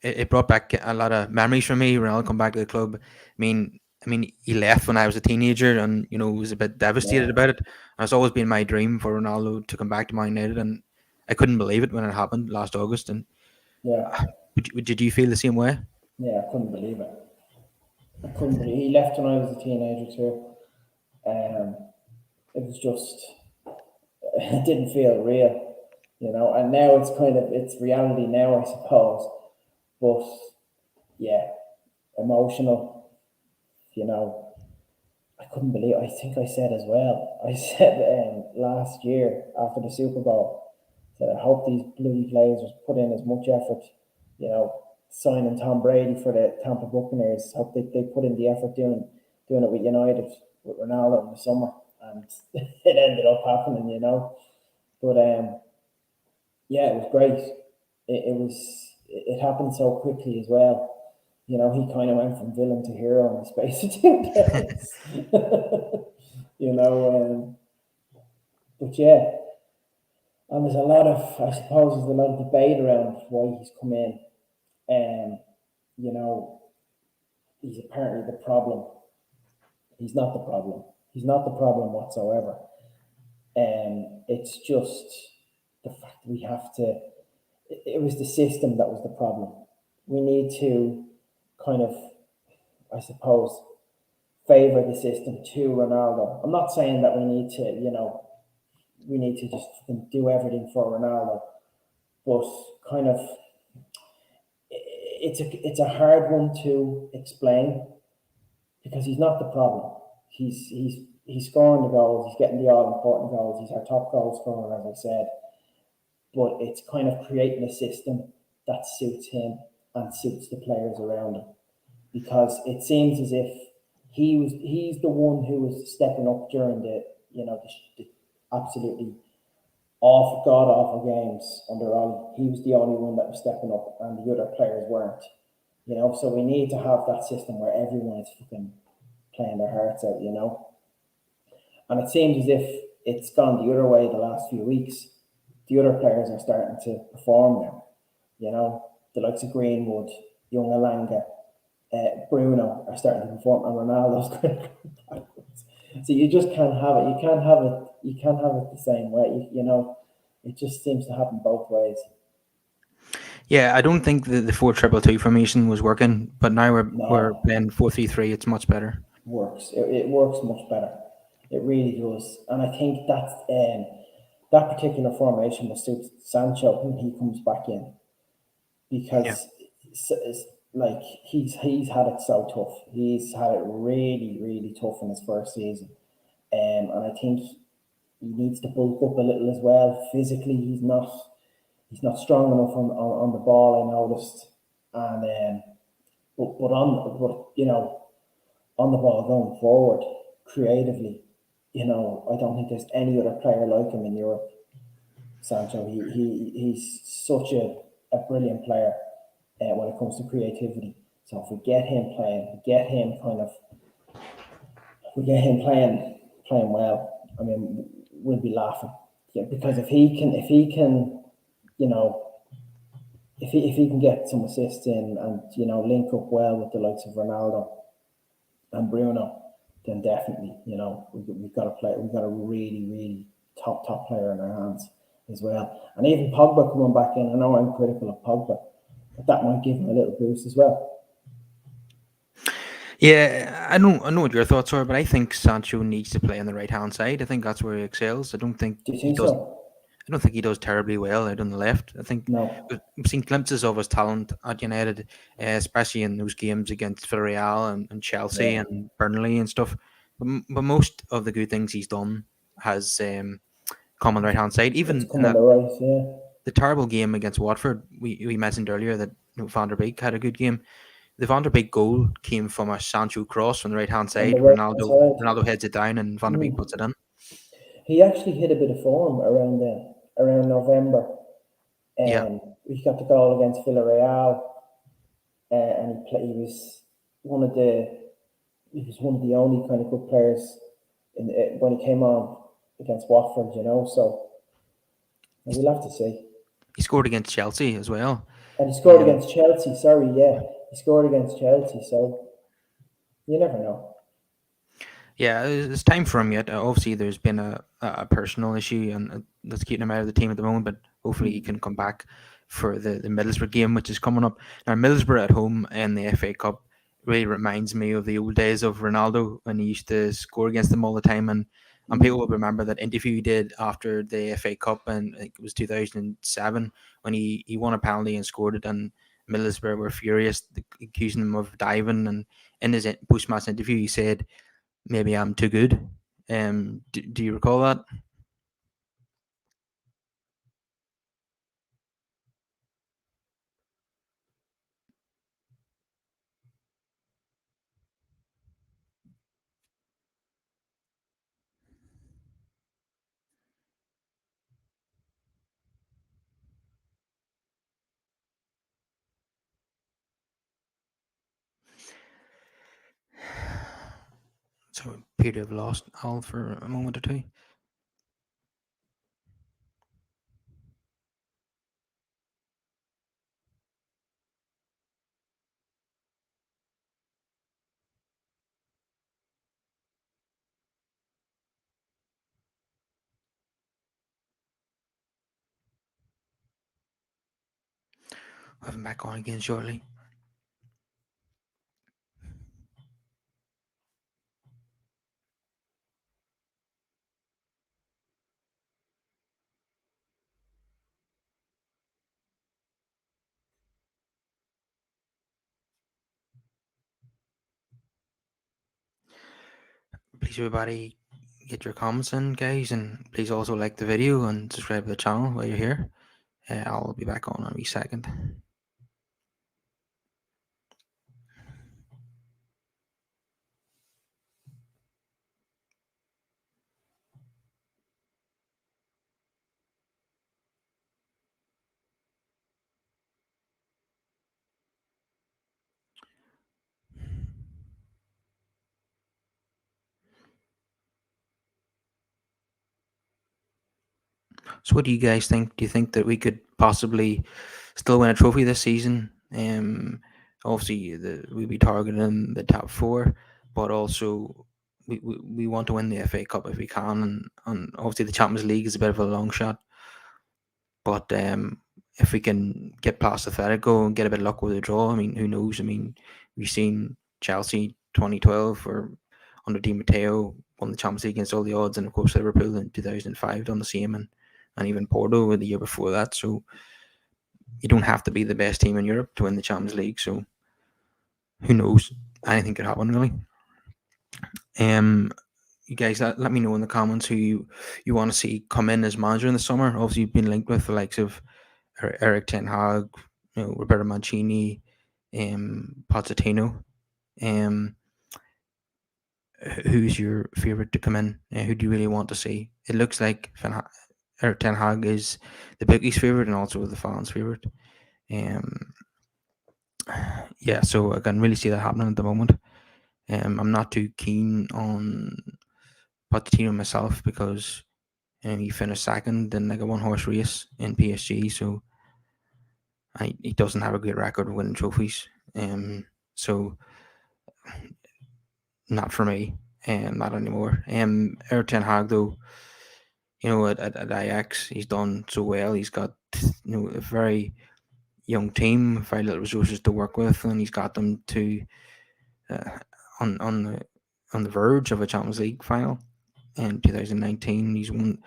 it brought back a lot of memories for me. Ronaldo come back to the club. I mean, I mean, he left when I was a teenager, and was a bit devastated Yeah, about it. And it's always been my dream for Ronaldo to come back to Man United, and I couldn't believe it when it happened last August. And yeah, did you feel the same way? yeah. I couldn't believe it. I couldn't believe he left when I was a teenager too. Um, it was just it didn't feel real, And now it's reality now, I suppose. But yeah, emotional, you know. I couldn't believe. I think I said as well. I said last year after the Super Bowl that I hope these bloody players put in as much effort. Signing Tom Brady for the Tampa Buccaneers. Hope they put in the effort doing it with United with Ronaldo in the summer, and it ended up happening. But yeah, it was great. It happened so quickly as well. He kind of went from villain to hero in the space of 2 days. But yeah, and there's a lot of, I suppose, there's a lot of debate around why he's come in. And you know, he's apparently the problem. He's not the problem. He's not the problem whatsoever. And it's just the fact we have to. It was the system that was the problem. We need to kind of, I suppose, favor the system to Ronaldo. I'm not saying that we need to just do everything for Ronaldo, but kind of it's a hard one to explain because he's not the problem. He's scoring the goals. He's getting the all important goals. He's our top goal scorer, as I said. But it's kind of creating a system that suits him and suits the players around him, because it seems as if he's the one who was stepping up during the absolutely awful god awful games under Ollie. He was the only one that was stepping up, and the other players weren't. So we need to have that system where everyone is fucking playing their hearts out. And it seems as if it's gone the other way the last few weeks. The other players are starting to perform now. The likes of Greenwood, young Alanga, Bruno are starting to perform, and Ronaldo's going to go backwards. So you just can't have it. You can't have it. You can't have it the same way. It just seems to happen both ways. Yeah, I don't think the 4-2-2 formation was working, but now we're No, playing 4-3-3. It's much better. works. It works much better. It really does. And I think that particular formation will suit Sancho when he comes back in, Yeah. because it's like he's had it so tough. He's had it really, really tough in his first season. And I think he needs to bulk up a little as well. Physically, he's not strong enough on the ball, I noticed. And on the ball going forward, creatively, I don't think there's any other player like him in Europe. Sancho, he's such a brilliant player when it comes to creativity. So if we get him playing, we get him playing well. I mean, we'll be laughing. Yeah, because if he can, you know, if he can get some assists in and link up well with the likes of Ronaldo and Bruno, then definitely we've got a really really top player in our hands as well. And even Pogba coming back in, I know I'm critical of Pogba, but that might give him a little boost as well. Yeah, I know what your thoughts are, but I think Sancho needs to play on the right hand side. I think that's where he excels. I don't think Do you he think does. so? I don't think he does terribly well out on the left. I think No. we've seen glimpses of his talent at United, especially in those games against Villarreal and Chelsea Yeah. and Burnley and stuff. But most of the good things he's done has come on the right hand side. It's Even in come on the right, yeah. the terrible game against Watford, we mentioned earlier that Van der Beek had a good game. The Van der Beek goal came from a Sancho cross from the right hand On the side. right Ronaldo side. heads it down and Van der Beek puts it in. He actually hit a bit of form around then, around November. Yeah, He got the goal against Villarreal, and he was one of the only kind of good players when he came on against Watford. So we'll have to see. he scored against Chelsea as well. And he scored Um, against Chelsea. Sorry, yeah, he scored against Chelsea. So you never know. Yeah, it's time for him yet. Obviously, there's been a personal issue, and that's keeping him out of the team at the moment. But hopefully, he can come back for the Middlesbrough game, which is coming up. Now, Middlesbrough at home in the FA Cup really reminds me of the old days of Ronaldo when he used to score against them all the time. And people will remember that interview he did after the FA Cup, and I think it was 2007 when he won a penalty and scored it, and Middlesbrough were furious, accusing him of diving. And in his post-match interview, he said, maybe I'm too good. Do you recall that? So Peter have lost Al for a moment or two. I'll have him back on again shortly. Please, everybody, get your comments in, guys, and please also like the video and subscribe to the channel while you're here. I'll be back on in a wee second. So, what do you guys think? Do you think that we could possibly still win a trophy this season? Obviously, we'll be targeting the top four, but also we want to win the FA Cup if we can, and obviously the Champions League is a bit of a long shot. But if we can get past Atletico and get a bit of luck with a draw, I mean, who knows? I mean, we've seen Chelsea 2012 or under Di Matteo won the Champions League against all the odds, and of course Liverpool in 2005 done the same, and even Porto the year before that. So you don't have to be the best team in Europe to win the Champions League. So who knows? Anything could happen, really. You guys, let me know in the comments who you want to see come in as manager in the summer. Obviously, you've been linked with the likes of Eric Ten Hag, Roberto Mancini, Pochettino. Um, who's your favorite to come in? Who do you really want to see? It looks like Eric Ten Hag is the bookies' favorite and also the fans' favorite. Um, yeah, so I can really see that happening at the moment. I'm not too keen on Pochettino myself because he finished second in like a one horse race in PSG, so he doesn't have a great record of winning trophies. So not for me, not anymore. Eric Ten Hag though, at Ajax, he's done so well. He's got a very young team, very little resources to work with, and he's got them to uh, on the verge of a Champions League final in 2019. He's won.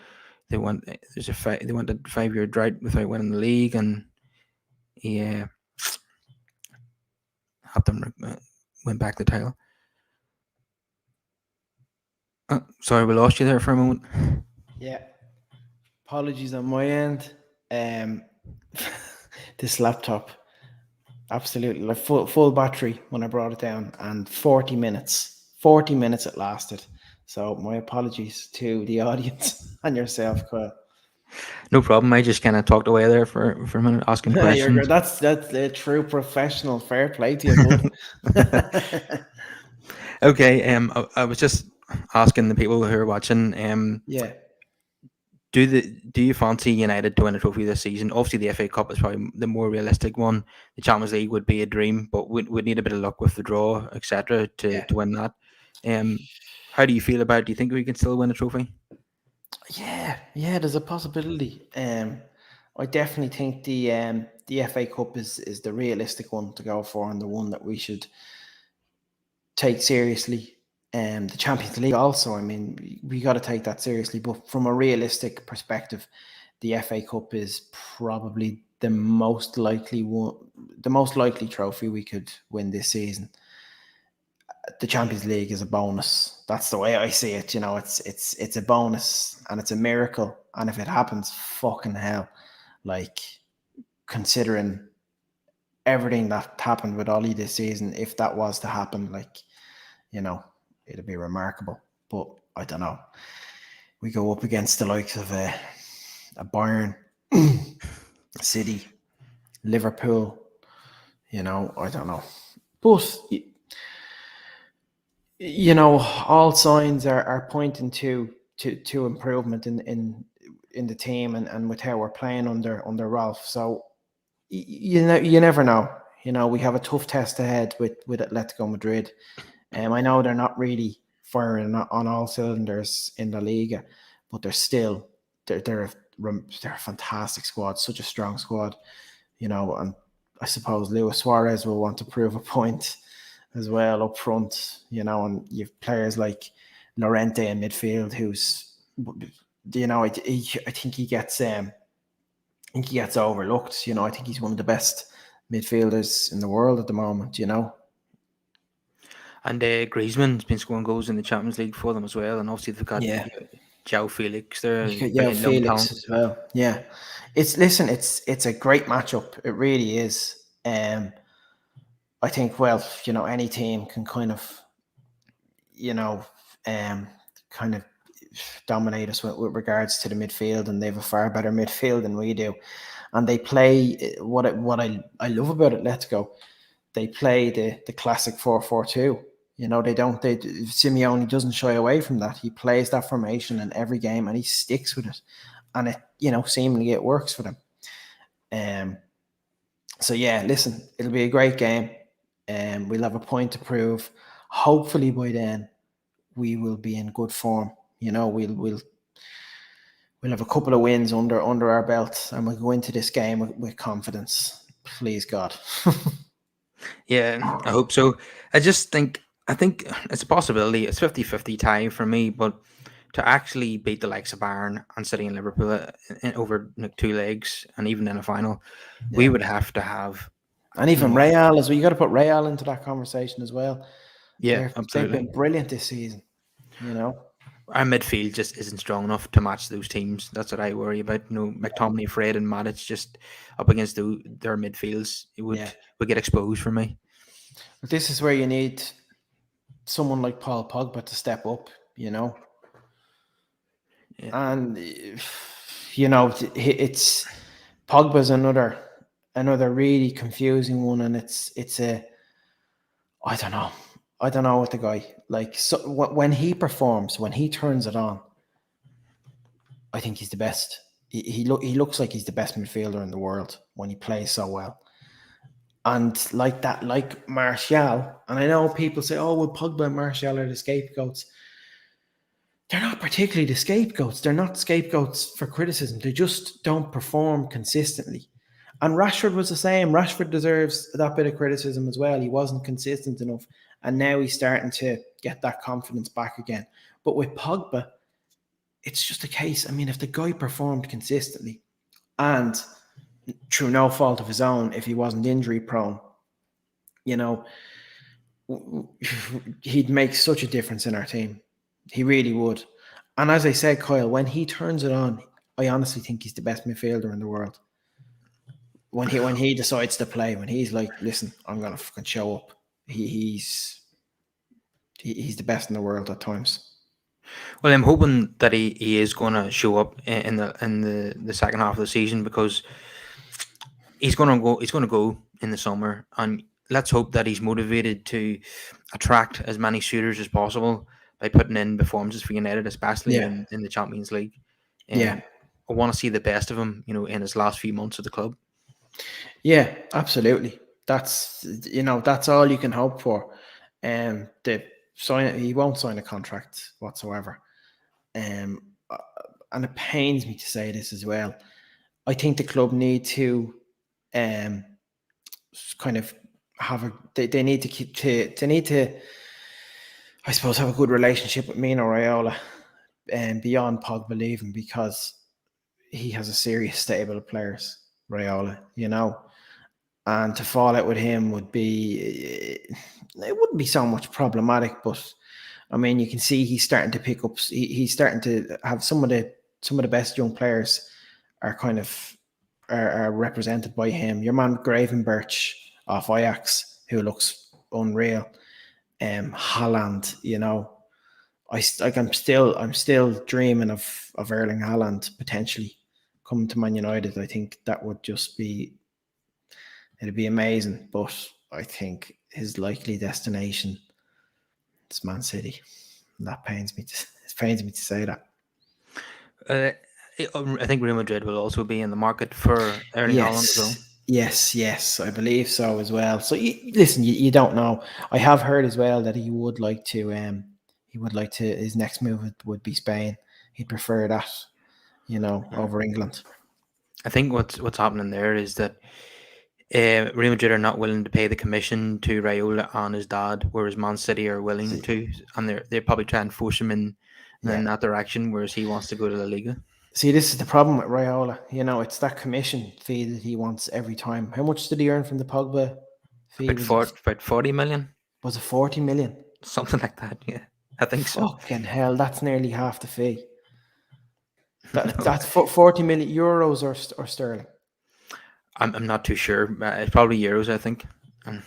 They went. They went a 5-year drought without winning the league, and he helped them win back the title. Sorry, we lost you there for a moment. Yeah. Apologies on my end. This laptop, absolutely like full battery when I brought it down, and 40 minutes it lasted. So my apologies to the audience and yourself, Kyle. No problem. I just kind of talked away there for a minute, asking questions. That's a true professional. Fair play to you, bud. Okay. I was just asking the people who are watching. Yeah. Do you fancy United to win a trophy this season? Obviously, the FA Cup is probably the more realistic one. The Champions League would be a dream, but we'd need a bit of luck with the draw, etc., to win that. How do you feel about it? Do you think we can still win a trophy? Yeah, there's a possibility. I definitely think the FA Cup is the realistic one to go for, and the one that we should take seriously. The Champions League also. I mean, we got to take that seriously. But from a realistic perspective, the FA Cup is probably the most likely one, the most likely trophy we could win this season. The Champions League is a bonus. That's the way I see it. You know, it's a bonus and it's a miracle. And if it happens, fucking hell, like considering everything that happened with Ollie this season, if that was to happen, like, you know, it'd be remarkable. But I don't know. We go up against the likes of a Bayern, City, Liverpool. You know, I don't know. But you know, all signs are pointing to improvement in the team and with how we're playing under Ralph. So you never know. You know, we have a tough test ahead with Atletico Madrid. I know they're not really firing on all cylinders in La Liga, but they're a fantastic squad, such a strong squad. You know, and I suppose Luis Suarez will want to prove a point as well up front, you know, and you've players like Llorente in midfield, who's, you know, I think he gets overlooked. You know, I think he's one of the best midfielders in the world at the moment. You know, And Griezmann's been scoring goals in the Champions League for them as well, and obviously they've got yeah, João Felix there, yeah, brilliant young Felix talent. as well. Yeah, it's a great matchup. It really is. I think, well, you know, any team can kind of, you know, kind of dominate us with regards to the midfield, and they have a far better midfield than we do. And they play what I love about it. Let's go. They play the classic 4-4-2. You know, Simeone doesn't shy away from that. He plays that formation in every game and he sticks with it. And it, you know, seemingly it works for them. So yeah, listen, it'll be a great game. We'll have a point to prove. Hopefully by then we will be in good form. You know, we'll have a couple of wins under our belt, and we'll go into this game with confidence. Please God. Yeah, I hope so. I think it's a possibility. It's 50-50 tie for me, but to actually beat the likes of Bayern and City and Liverpool over like 2 legs and even in a final, we Yeah. would have to have, And you even know, Real as well. You got to put Real into that conversation as well. yeah, They've absolutely. been brilliant this season. You know. Our midfield just isn't strong enough to match those teams. That's what I worry about. You know, McTominay, Fred, and Matic just up against their midfields, it Yeah. would get exposed for me. But this is where you need someone like Paul Pogba to step up. You know. Yeah. And you know, it's Pogba's another really confusing one, and it's a I don't know what the guy like. So when he performs, when he turns it on, I think he's the best. He looks like he's the best midfielder in the world when he plays so well. And like that, like Martial, and I know people say, "Oh, well, Pogba and Martial are the scapegoats." They're not particularly the scapegoats. They're not scapegoats for criticism. They just don't perform consistently. And Rashford was the same. Rashford deserves that bit of criticism as well. He wasn't consistent enough. And now he's starting to get that confidence back again. But with Pogba, it's just a case. I mean, if the guy performed consistently and through no fault of his own, if he wasn't injury prone, you know, he'd make such a difference in our team. He really would. And as I said, Kyle, when he turns it on, I honestly think he's the best midfielder in the world. When he decides to play, when he's like, listen, I'm gonna fucking show up. He's the best in the world at times. Well, I'm hoping that he is going to show up in the second half of the season, because he's going to go in the summer, and let's hope that he's motivated to attract as many suitors as possible by putting in performances for United, especially Yeah. in the Champions League. Yeah. I want to see the best of him, you know, in his last few months of the club. Yeah, absolutely. That's all you can hope for. The He won't sign a contract whatsoever. And it pains me to say this as well. I think the club need to kind of have they need to keep they need to, I suppose, have a good relationship with Mino Raiola and beyond Pogba leaving, because he has a serious stable of players, Raiola, and to fall out with him would be, it wouldn't be so much problematic, but I mean, you can see he's starting to pick up. He's starting to have some of the best young players are kind of are represented by him. Your man Gravenberch off Ajax, who looks unreal. Haaland, I'm still dreaming of Erling Haaland potentially coming to Man United. I think that would just be, it'd be amazing. But I think his likely destination is Man City. And that pains me. It pains me to say that. I think Real Madrid will also be in the market for Erling Haaland as well. Yes, I believe so as well. So listen, you don't know. I have heard as well that he would like to. His next move would be Spain. He'd prefer that, over England. I think what's happening there is that Real Madrid are not willing to pay the commission to Raiola and his dad, whereas Man City are willing to, and they're probably trying to force him in that direction, whereas he wants to go to La Liga. See, this is the problem with Raiola. It's that commission fee that he wants every time. How much did he earn from the Pogba fee? About 40 million. Was it 40 million? Something like that, yeah. I think so. Fucking hell, that's nearly half the fee. That's 40 million euros or sterling. I'm not too sure. It's probably euros, I think. I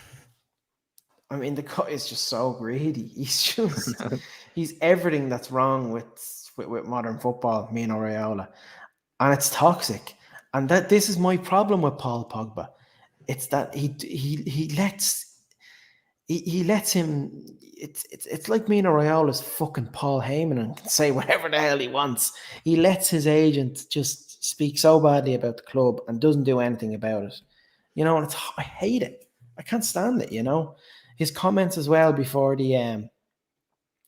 mean, the guy is just so greedy. He's everything that's wrong with modern football, Mino Raiola, and it's toxic. And this is my problem with Paul Pogba. It's that he lets him. It's like Mino Raiola's fucking Paul Heyman and can say whatever the hell he wants. He lets his agent just speak so badly about the club and doesn't do anything about it. And I hate it. I can't stand it. His comments as well before it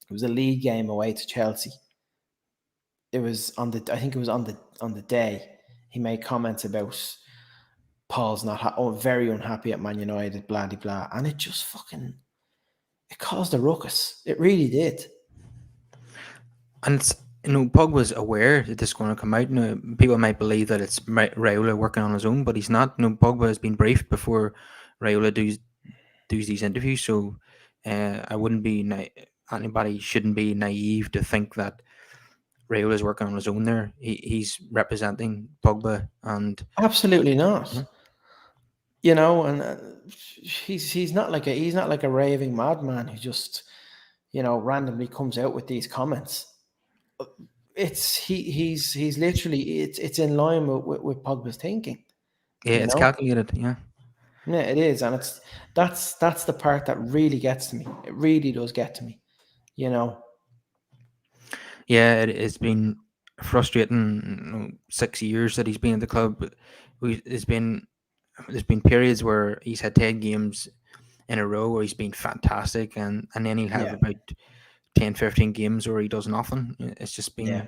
was a league game away to Chelsea. It was on the day he made comments about Paul's very unhappy at Man United, blah blah blah, and it just fucking it caused a ruckus. It really did. And it's, Pogba's aware that this is going to come out. People might believe that it's Raiola working on his own, but he's not. Pogba has been briefed before Raiola does these interviews, so I wouldn't be anybody shouldn't be naive to think that Raiola is working on his own. There, he's representing Pogba, and absolutely not. And he's not like a raving madman who just randomly comes out with these comments. He's literally it's in line with Pogba's thinking. Yeah, it's calculated. Yeah, it is, and that's the part that really gets to me. It really does get to me. Yeah, it's been frustrating. 6 years that he's been at the club. There's been periods where he's had 10 games in a row where he's been fantastic, and then he'll have about 10, 15 games where he does nothing. It's just been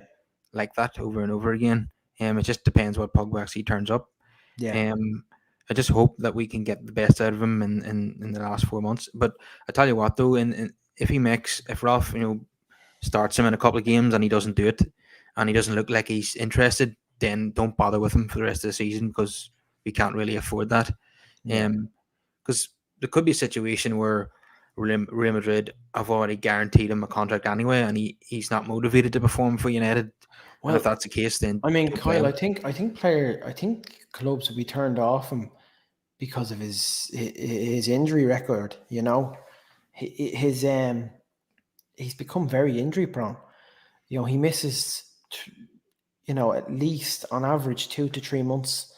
like that over and over again. It just depends what Pogba actually turns up. I just hope that we can get the best out of him in the last 4 months. But I tell you what, though, if Ralph starts him in a couple of games and he doesn't do it, and he doesn't look like he's interested, then don't bother with him for the rest of the season, because we can't really afford that. Because there could be a situation where Real Madrid have already guaranteed him a contract anyway, and he's not motivated to perform for United. Well, and if that's the case, then I mean, Kyle, I think clubs will be turned off him because of his injury record. He's become very injury prone. He misses, at least on average 2 to 3 months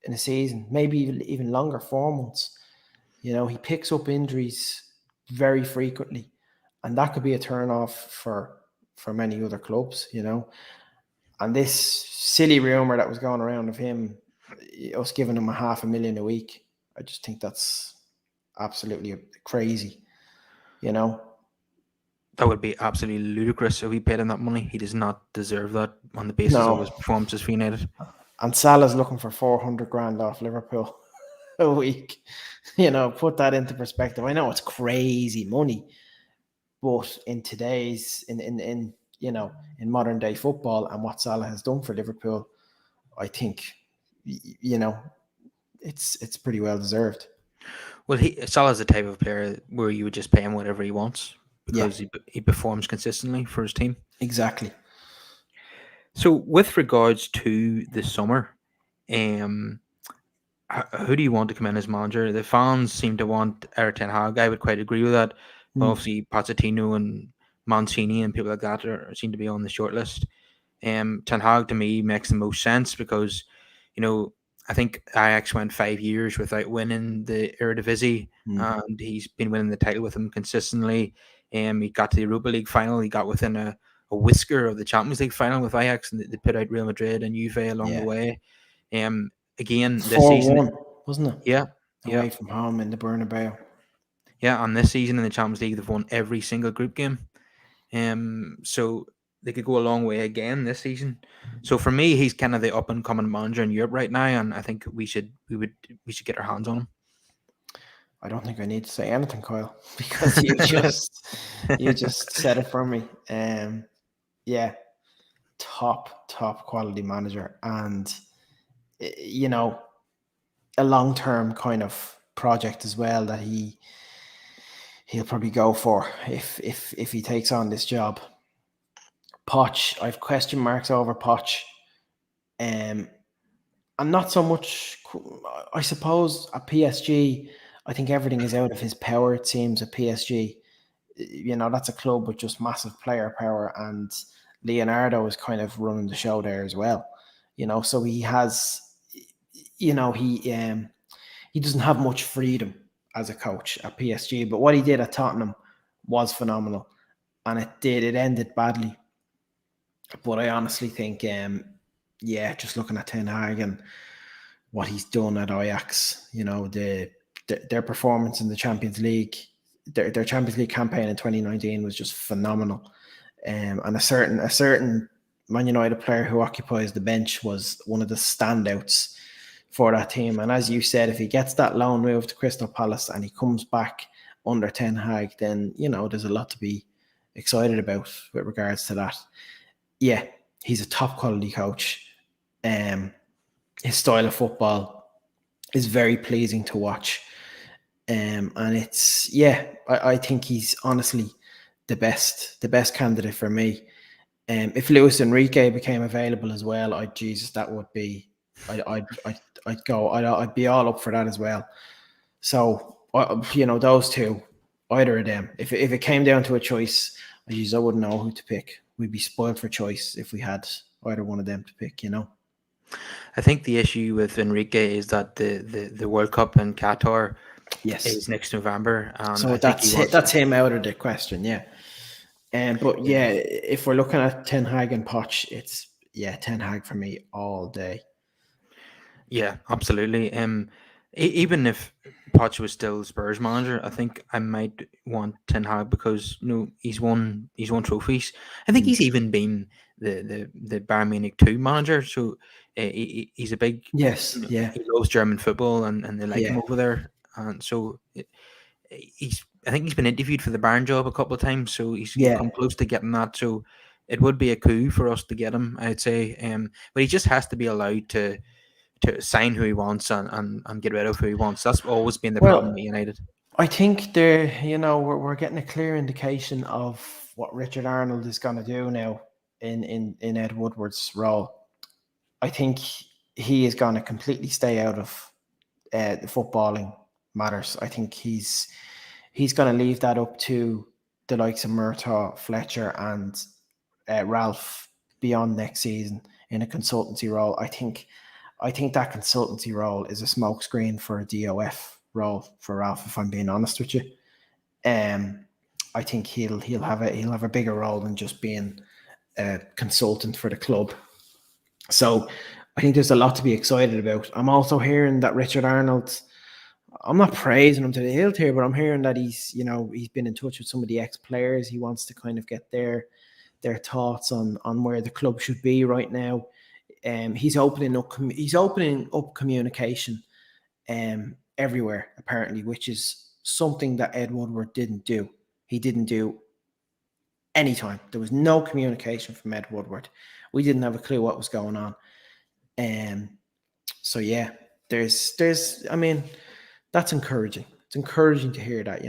in a season, maybe even longer, 4 months. He picks up injuries very frequently, and that could be a turn off for many other clubs. And this silly rumor that was going around of us giving him $500,000 a week, I just think that's absolutely crazy. That would be absolutely ludicrous if we paid him that money. He does not deserve that on the basis of his No. performances for United. And Salah's looking for 400 grand off Liverpool a week. Put that into perspective. I know it's crazy money, but in today's in modern day football and what Salah has done for Liverpool, I think it's pretty well deserved. Well, Salah's the type of player where you would just pay him whatever he wants because he performs consistently for his team. Exactly. So, with regards to the summer, who do you want to come in as manager? The fans seem to want Erik ten Hag. I would quite agree with that. But obviously, Pochettino and Mancini and people like that seem to be on the shortlist. Ten Hag to me makes the most sense because, I think Ajax went 5 years without winning the Eredivisie, and he's been winning the title with them consistently. He got to the Europa League final. He got within a whisker of the Champions League final with Ajax, and they put out Real Madrid and Juve along the way. Again, this 4-1, season, wasn't it? yeah, Away from home in the Bernabeu. Yeah, and this season in the Champions League, they've won every single group game. So they could go a long way again this season. So for me, he's kind of the up and coming manager in Europe right now, and I think we should get our hands on him. I don't think I need to say anything, Kyle, because you just said it for me. Yeah, top quality manager, and a long-term kind of project as well that he'll probably go for if he takes on this job. Poch, I've question marks over Poch. And not so much, I suppose, at PSG, I think everything is out of his power, it seems, at PSG. That's a club with just massive player power, and Leonardo is kind of running the show there as well. So he has, he doesn't have much freedom as a coach at PSG, but what he did at Tottenham was phenomenal, and it ended badly. But I honestly think, just looking at Ten Hag and what he's done at Ajax, their performance in the Champions League, their Champions League campaign in 2019 was just phenomenal. And a certain Man United player who occupies the bench was one of the standouts for that team. And as you said, if he gets that loan move to Crystal Palace and he comes back under Ten Hag, then, there's a lot to be excited about with regards to that. Yeah, he's a top quality coach. His style of football is very pleasing to watch. And it's, I think he's honestly the best candidate for me. If Luis Enrique became available as well, that would be, I'd go, I'd be all up for that as well. So, those two, either of them, if it came down to a choice, I wouldn't know who to pick. We'd be spoiled for choice if we had either one of them to pick, I think the issue with Enrique is that the World Cup in Qatar is next November. And so that's him out of the question, yeah. But if we're looking at Ten Hag and Poch, it's Ten Hag for me all day. Yeah, absolutely. Even if Poch was still Spurs manager, I think I might want Ten Hag because he's won trophies. I think he's even been the Bayern Munich 2 manager. So he's a big He loves German football and they like him over there. And so I think he's been interviewed for the Bayern job a couple of times. So he's come close to getting that. So it would be a coup for us to get him, I'd say. But he just has to be allowed to sign who he wants and get rid of who he wants. That's always been the problem with United. I think we're getting a clear indication of what Richard Arnold is going to do now in Ed Woodward's role. I think he is going to completely stay out of the footballing matters. I think he's going to leave that up to the likes of Murtaugh, Fletcher, and Ralph beyond next season in a consultancy role. I think that consultancy role is a smokescreen for a DOF role for Ralph, if I'm being honest with you. I think he'll have a bigger role than just being a consultant for the club. So I think there's a lot to be excited about. I'm also hearing that Richard Arnold I'm not praising him to the hilt here, but I'm hearing that he's been in touch with some of the ex-players. He wants to kind of get their thoughts on where the club should be right now. He's opening up communication everywhere apparently, which is something that Ed Woodward didn't do. He didn't do any time. There was no communication from Ed Woodward. We didn't have a clue what was going on. So yeah, there's I mean, that's encouraging. It's encouraging to hear that,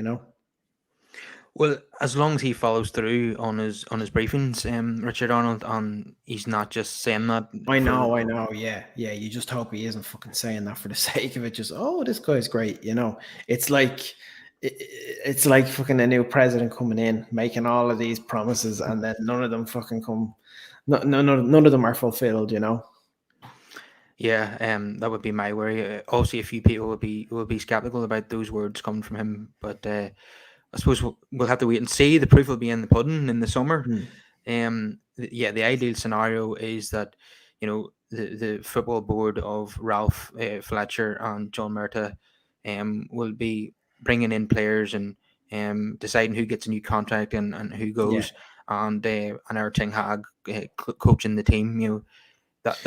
Well, as long as he follows through on his briefings, Richard Arnold, and he's not just saying that I for know. Yeah. You just hope he isn't fucking saying that for the sake of it. Just, oh, this guy's great. It's like it's like fucking a new president coming in, making all of these promises, and then none of them fucking come. None of them are fulfilled. Yeah, that would be my worry. Obviously, a few people will be skeptical about those words coming from him, but I suppose we'll have to wait and see. The proof will be in the pudding in the summer. Yeah, the ideal scenario is that the football board of Ralph Fletcher and John Murtagh will be bringing in players and deciding who gets a new contract and who Yeah. goes, and Eric Ten Hag coaching the team. That's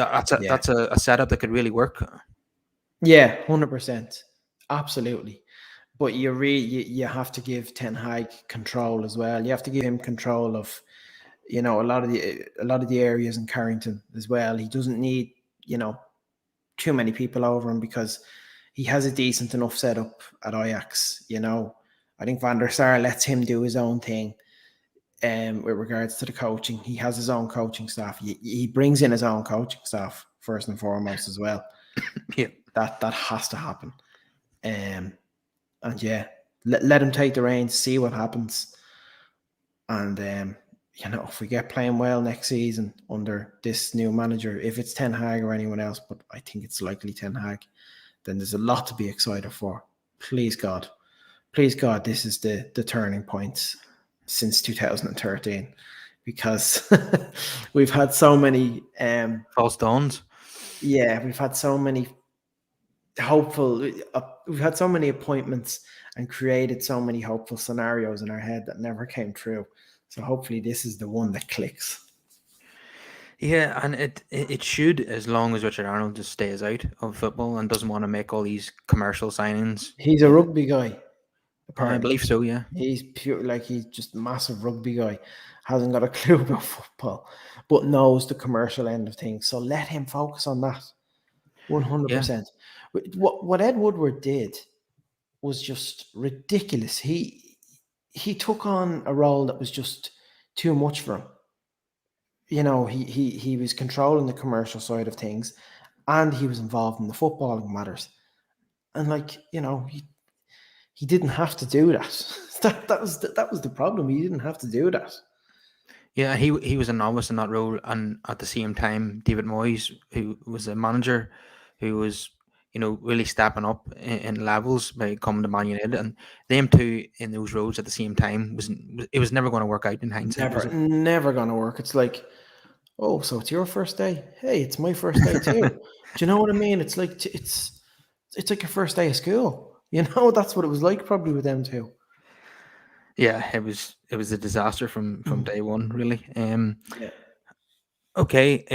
a setup that could really work. Yeah, 100%, absolutely. But you have to give Ten Hag control as well. You have to give him control of a lot of the areas in Carrington as well. He doesn't need too many people over him because he has a decent enough setup at Ajax. I think Van der Sar lets him do his own thing. With regards to the coaching, he has his own coaching staff. He brings in his own coaching staff first and foremost as well. Yeah, that has to happen. And yeah, let him take the reins, see what happens. And if we get playing well next season under this new manager, if it's Ten Hag or anyone else, but I think it's likely Ten Hag, then there's a lot to be excited for. Please God, this is the turning point since 2013, because we've had so many false dawns. Yeah, we've had so many we've had so many appointments and created so many hopeful scenarios in our head that never came true. So hopefully this is the one that clicks. Yeah, and it should, as long as Richard Arnold just stays out of football and doesn't want to make all these commercial signings. He's a rugby guy. I believe so, yeah. He's he's just a massive rugby guy. Hasn't got a clue about football, but knows the commercial end of things. So let him focus on that. 100%. What Ed Woodward did was just ridiculous. He took on a role that was just too much for him. He was controlling the commercial side of things, and he was involved in the footballing matters. And he didn't have to do that. That was the problem. He didn't have to do that. Yeah, he was a novice in that role, and at the same time, David Moyes, who was a manager, who was really stepping up in levels by coming to Man United, and them two in those roles at the same time was never going to work out in hindsight. Never going to work. It's like, oh, so it's your first day. Hey, it's my first day too. Do you know what I mean? It's like it's like your first day of school. That's what it was like probably with them two. Yeah, it was a disaster from day one, really. Yeah. Okay,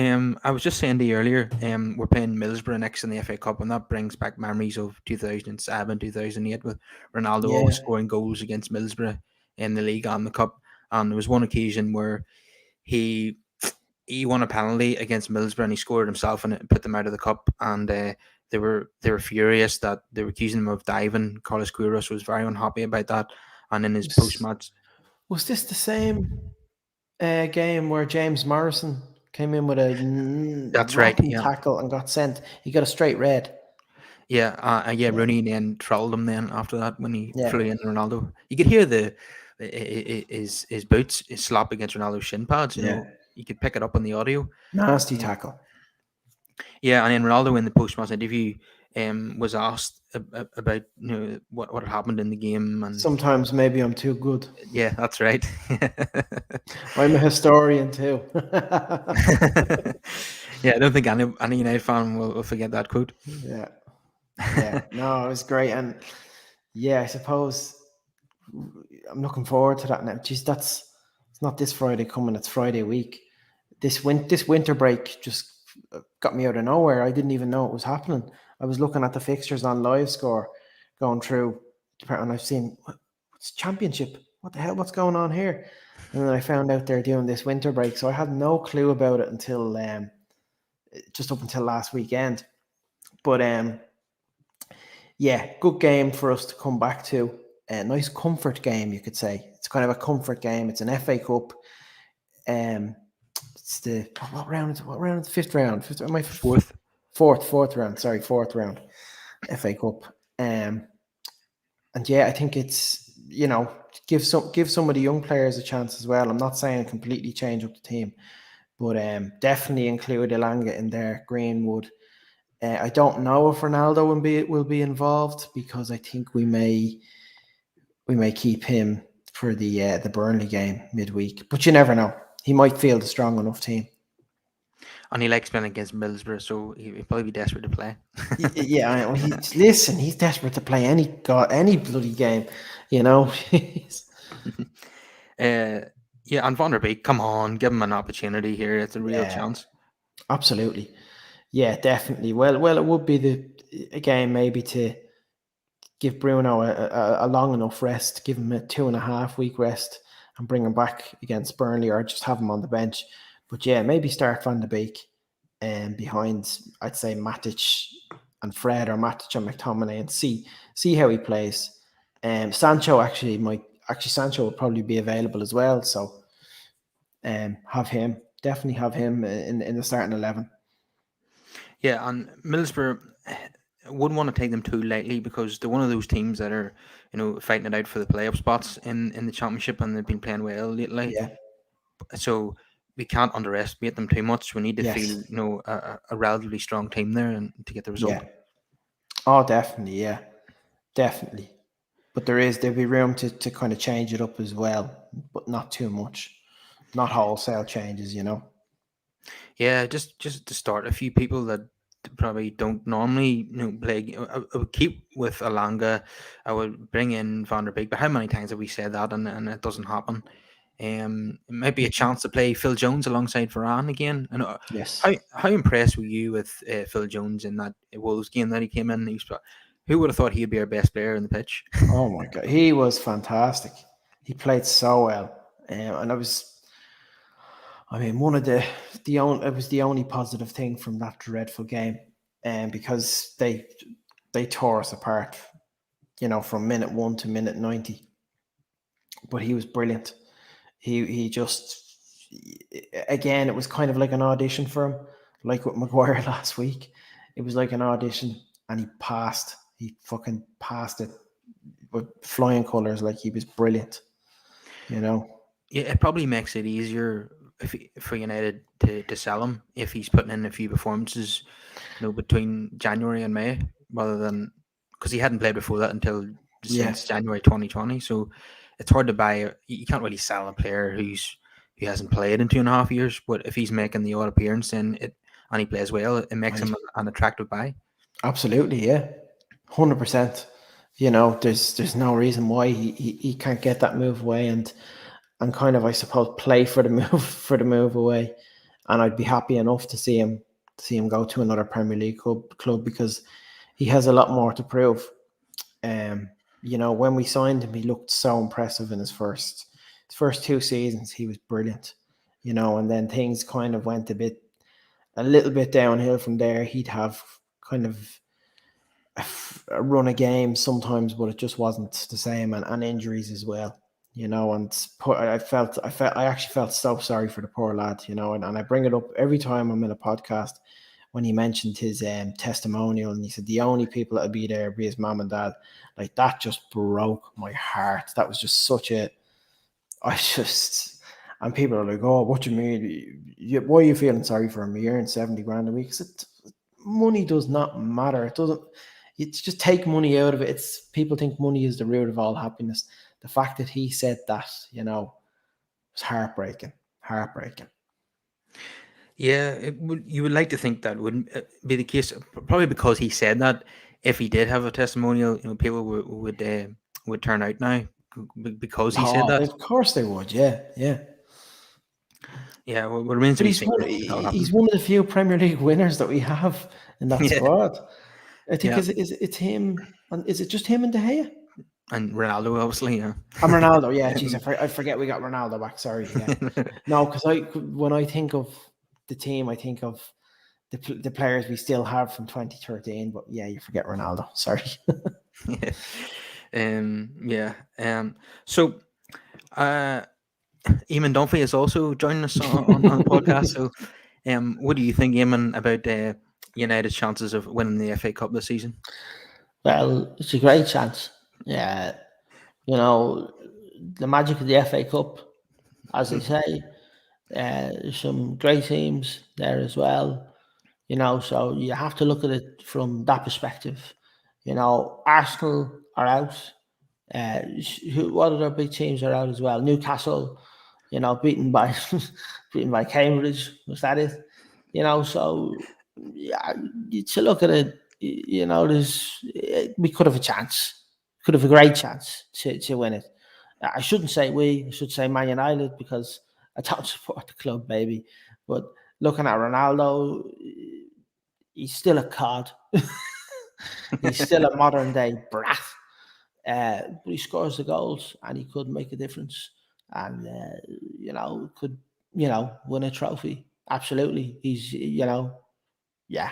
I was just saying to you earlier, we're playing Middlesbrough next in the FA Cup, and that brings back memories of 2007, 2008, with Ronaldo always scoring goals against Middlesbrough in the league and the cup. And there was one occasion where he won a penalty against Middlesbrough, and he scored himself and it put them out of the cup. And they were furious that they were accusing him of diving. Carlos Queiroz was very unhappy about that. And in his post-match, was this the same game where James Morrison came in with a tackle and got sent? He got a straight red. Yeah, Rooney then trolled him then after that when he flew in Ronaldo. You could hear his boots, his slap against Ronaldo's shin pads. You could pick it up on the audio. Nasty tackle. Yeah, and then Ronaldo in the post-match interview was asked about what had happened in the game, and sometimes maybe I'm too good. Yeah, that's right. I'm a historian too. Yeah, I don't think any United fan will forget that quote. Yeah. Yeah, no, it was great, and yeah, I suppose I'm looking forward to that now. Geez, it's not this Friday coming; it's Friday week. This winter break just got me out of nowhere. I didn't even know it was happening. I was looking at the fixtures on Live Score, going through, and I've seen what's championship. What the hell? What's going on here? And then I found out they're doing this winter break, so I had no clue about it until just up until last weekend. But yeah, good game for us to come back to. A nice comfort game, you could say. It's kind of a comfort game. It's an FA Cup. It's the what round? What round? Fifth round. Fourth. Fourth round. Sorry, fourth round. FA Cup. And yeah, I think it's give some of the young players a chance as well. I'm not saying completely change up the team, but definitely include Elanga in there. Greenwood. I don't know if Ronaldo will be involved because I think we may keep him for the Burnley game midweek. But you never know. He might field a strong enough team. And he likes playing against Middlesbrough, so he'll probably be desperate to play. Yeah, he's desperate to play any bloody game, you know. Yeah, and Van der Beek, come on, give him an opportunity here. It's a real Yeah, chance. absolutely. Yeah, definitely. Well, it would be a game maybe to give Bruno a long enough rest, give him a 2.5 week rest, and bring him back against Burnley, or just have him on the bench. But yeah, maybe start Van de Beek behind, I'd say, Matic and Fred, or Matic and McTominay, and see how he plays. Sancho Sancho will probably be available as well, so definitely have him in the starting 11. Yeah, and Middlesbrough, I wouldn't want to take them too lightly because they're one of those teams that are, fighting it out for the playoff spots in the championship, and they've been playing well lately. Yeah. So we can't underestimate them too much. We need to feel, Yes. a relatively strong team there and to get the result. Yeah. Oh, definitely. Yeah. Definitely. But there'll be room to kind of change it up as well, but not too much. Not wholesale changes, Yeah, just to start, a few people that probably don't normally play. I would keep with Alanga. I would bring in Van der Beek. But how many times have we said that and it doesn't happen? It might be a chance to play Phil Jones alongside Varane again. And Yes. how impressed were you with Phil Jones in that Wolves game that he came in? Who would have thought he'd be our best player in the pitch? Oh my God, he was fantastic. He played so well, and one of it was the only positive thing from that dreadful game, because they tore us apart, from minute 1 to minute 90. But he was brilliant. He just, again, it was kind of like an audition for him, like with Maguire last week. It was like an audition, and he passed. He fucking passed it with flying colours. Like, he was brilliant. Yeah, it probably makes it easier for United to sell him if he's putting in a few performances, between January and May, rather than because he hadn't played before that until Yeah. since January 2020. So it's hard to buy. You can't really sell a player who hasn't played in 2.5 years. But if he's making the odd appearance, and he plays well, it makes him an attractive buy. Absolutely, yeah, 100%. There's no reason why he can't get that move away, and kind of, I suppose, play for the move for the move away. And I'd be happy enough to see him go to another Premier League club because he has a lot more to prove. When we signed him, he looked so impressive in his first 2 seasons. He was brilliant, and then things kind of went a little bit downhill from there. He'd have kind of a run of games sometimes, but it just wasn't the same, and injuries as well. And I actually felt so sorry for the poor lad, and I bring it up every time I'm in a podcast when he mentioned his testimonial, and he said the only people that would be there would be his mom and dad. Like, that just broke my heart. That was just and people are like, oh, what do you mean? Why are you feeling sorry for him? You're earning 70 grand a week. Money does not matter. It doesn't. It's just take money out of it. People think money is the root of all happiness. The fact that he said that, was heartbreaking. Heartbreaking. Yeah, you would like to think that wouldn't be the case, probably because he said that. if he did have a testimonial, people would turn out now because he said that. Of course they would. Yeah, yeah. Yeah, well, it remains to But be seen if that'll he's happen. one of the few Premier League winners that we have in that Yeah, squad. I think yeah, it's him. And is it just him and De Gea? and Ronaldo obviously. Yeah, I'm Ronaldo. Yeah, jeez, I forget we got Ronaldo back. Sorry. Yeah, no, because when I think of the team, I think of the players we still have from 2013. But yeah, you forget Ronaldo. Sorry. yeah, yeah. So, Eamon Dunphy is also joining us on the podcast. So, what do you think, Eamon, about United's chances of winning the FA Cup this season? Well, it's a great chance. Yeah, the magic of the FA Cup, as they say. Some great teams there as well. So you have to look at it from that perspective. Arsenal are out. What other big teams are out as well? Newcastle, beaten by beaten by Cambridge. Was that it? So yeah, to look at it, we could have a chance. Could have a great chance to win it. I shouldn't say we. I should say Man United because I don't support the club, maybe. But looking at Ronaldo, he's still a cod. He's still a modern day brat. But he scores the goals and he could make a difference. And, could, win a trophy. Absolutely. He's, yeah.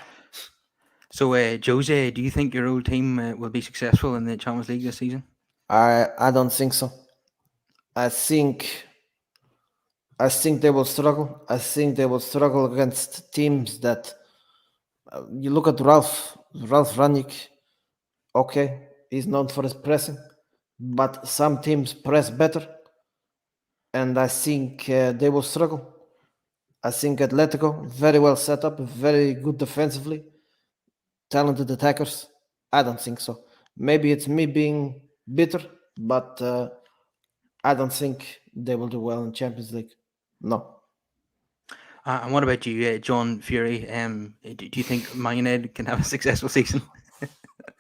So, Jose, do you think your old team will be successful in the Champions League this season? I don't think so. I think they will struggle. I think they will struggle against teams that you look at Ralph Rangnick. Okay, he's known for his pressing, but some teams press better, and I think they will struggle. I think Atletico very well set up, very good defensively, talented attackers. I don't think so. Maybe it's me being bitter, but I don't think they will do well in Champions League. No. And what about you, John Fury? Do you think Man United can have a successful season?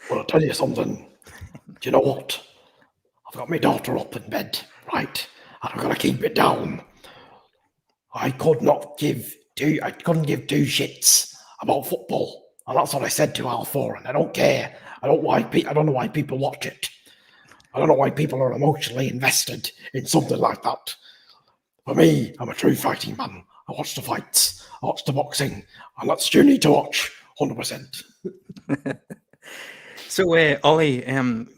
Well, I'll tell you something. Do you know what? I've got my daughter up in bed, right? And I'm gonna keep it down. I couldn't give two shits about football. And that's what I said to Al Foran. I don't care. I don't know why people watch it. I don't know why people are emotionally invested in something like that. For me, I'm a true fighting man. I watch the fights. I watch the boxing. And that's what you need to watch, 100%. So, Ollie,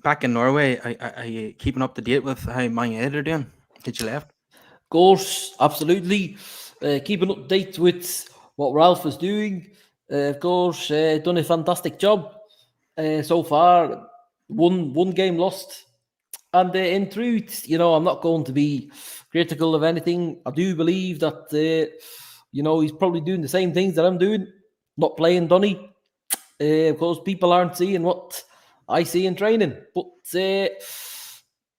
back in Norway, are you keeping up to date with how Man United are doing? Did you left? Of course, absolutely. Keeping up to date with what Ralph is doing. Of course, done a fantastic job so far. One game lost. And in truth, I'm not going to be critical of anything. I do believe that, he's probably doing the same things that I'm doing. Not playing Donny. Of course, people aren't seeing what I see in training. But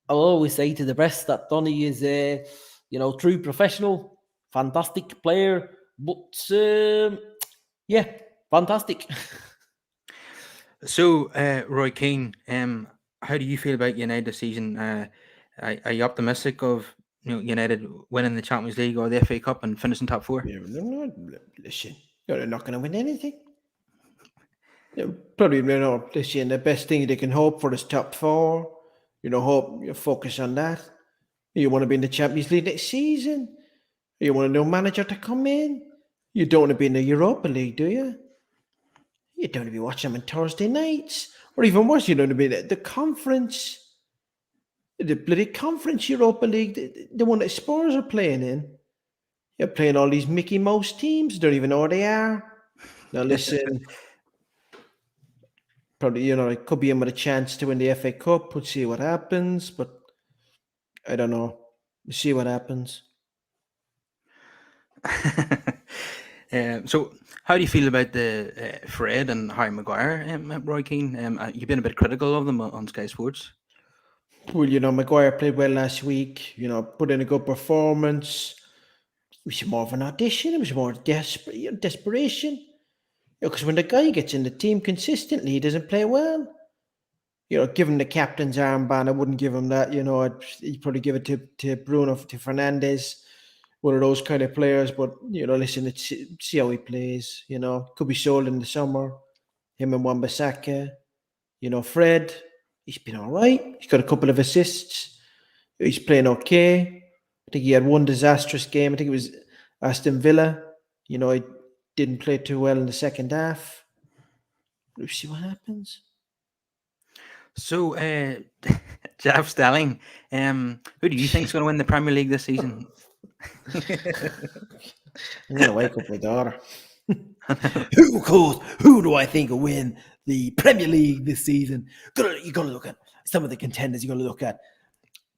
I'll always say to the press that Donny is a, true professional, fantastic player. But, yeah, fantastic. So, Roy Keane, how do you feel about United this season? Are you optimistic of United winning the Champions League or the FA Cup and finishing top four? Yeah, listen, they're not going to win anything. Probably, listen, the best thing they can hope for is top four. Hope you focus on that. You want to be in the Champions League next season. You want a new manager to come in. You don't want to be in the Europa League, do you? You don't want to be watching them on Thursday nights. Or even worse, you don't want to be in the conference. The bloody conference Europa League, the one that Spurs are playing in. You're playing all these Mickey Mouse teams. Don't even know where they are. Now listen, probably, it could be in with a chance to win the FA Cup. We'll see what happens, but I don't know. We'll see what happens. So, how do you feel about the Fred and Harry Maguire, Roy Keane? You've been a bit critical of them on Sky Sports. Well, Maguire played well last week. Put in a good performance. It was more of an audition. It was more desperation. Because when the guy gets in the team consistently, he doesn't play well. Give him the captain's armband. I wouldn't give him that. He'd probably give it to Bruno, to Fernandes, one of those kind of players. But, listen, let's see how he plays. Could be sold in the summer. Him and Wan-Bissaka. Fred, he's been all right. He's got a couple of assists. He's playing okay. I think he had one disastrous game. I think it was Aston Villa. He didn't play too well in the second half. We'll see what happens. So, Jeff Stelling, who do you think is going to win the Premier League this season? I'm going to wake up my daughter. Who do I think will win the Premier League this season? You got to look at some of the contenders. You got to look at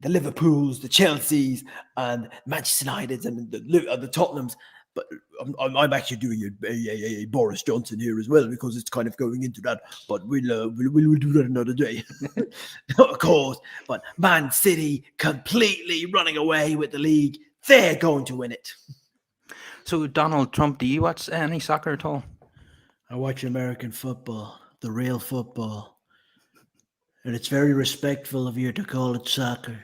the Liverpools, the Chelseas, and Manchester Uniteds, and the Tottenhams. But I'm actually doing a Boris Johnson here as well, because it's kind of going into that. But we'll do that another day, of course. But Man City completely running away with the league. They're going to win it. So, Donald Trump, do you watch any soccer at all? I watch American football, the real football, and it's very respectful of you to call it soccer.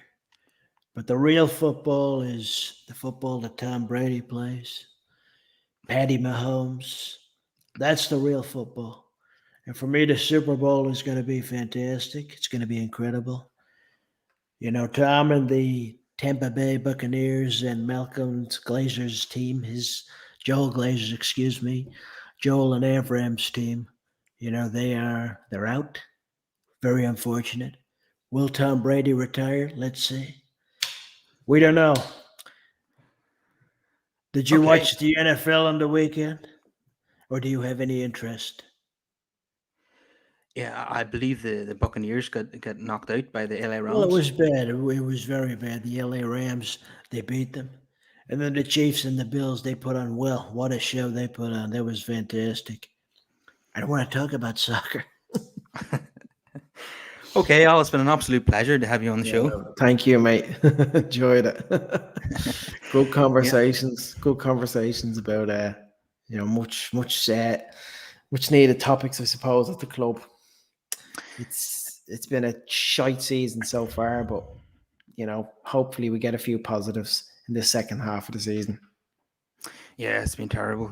But the real football is the football that Tom Brady plays. Patty Mahomes. That's the real football. And for me, the Super Bowl is going to be fantastic. It's going to be incredible. Tom and the Tampa Bay Buccaneers and Malcolm Glazer's team, Joel Glazer's, Joel and Avram's team, they're out. Very unfortunate. Will Tom Brady retire? Let's see. We don't know. Did you watch the NFL on the weekend? Or do you have any interest? Yeah, I believe the Buccaneers got knocked out by the LA Rams. Well, it was bad. It was very bad. The LA Rams, they beat them. And then the Chiefs and the Bills, they put on, well, what a show they put on. That was fantastic. I don't want to talk about soccer. Okay, Al, it's been an absolute pleasure to have you on the show. Thank you, mate. Enjoyed it. Good conversations. Yeah. Good conversations about much needed topics, I suppose, at the club. It's been a shite season so far, but hopefully we get a few positives in the second half of the season. Yeah, it's been terrible.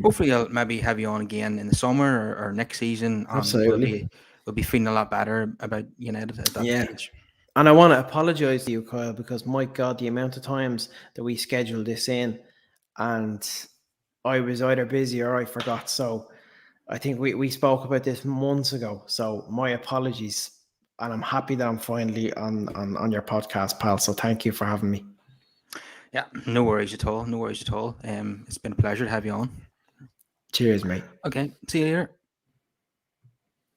Hopefully I'll maybe have you on again in the summer or next season. Absolutely. We'll be feeling a lot better about United at that stage. And I want to apologize to you, Kyle, because my God, the amount of times that we scheduled this in and I was either busy or I forgot. So I think we spoke about this months ago. So my apologies. And I'm happy that I'm finally on your podcast, pal. So thank you for having me. Yeah, no worries at all. No worries at all. It's been a pleasure to have you on. Cheers, mate. Okay, see you later.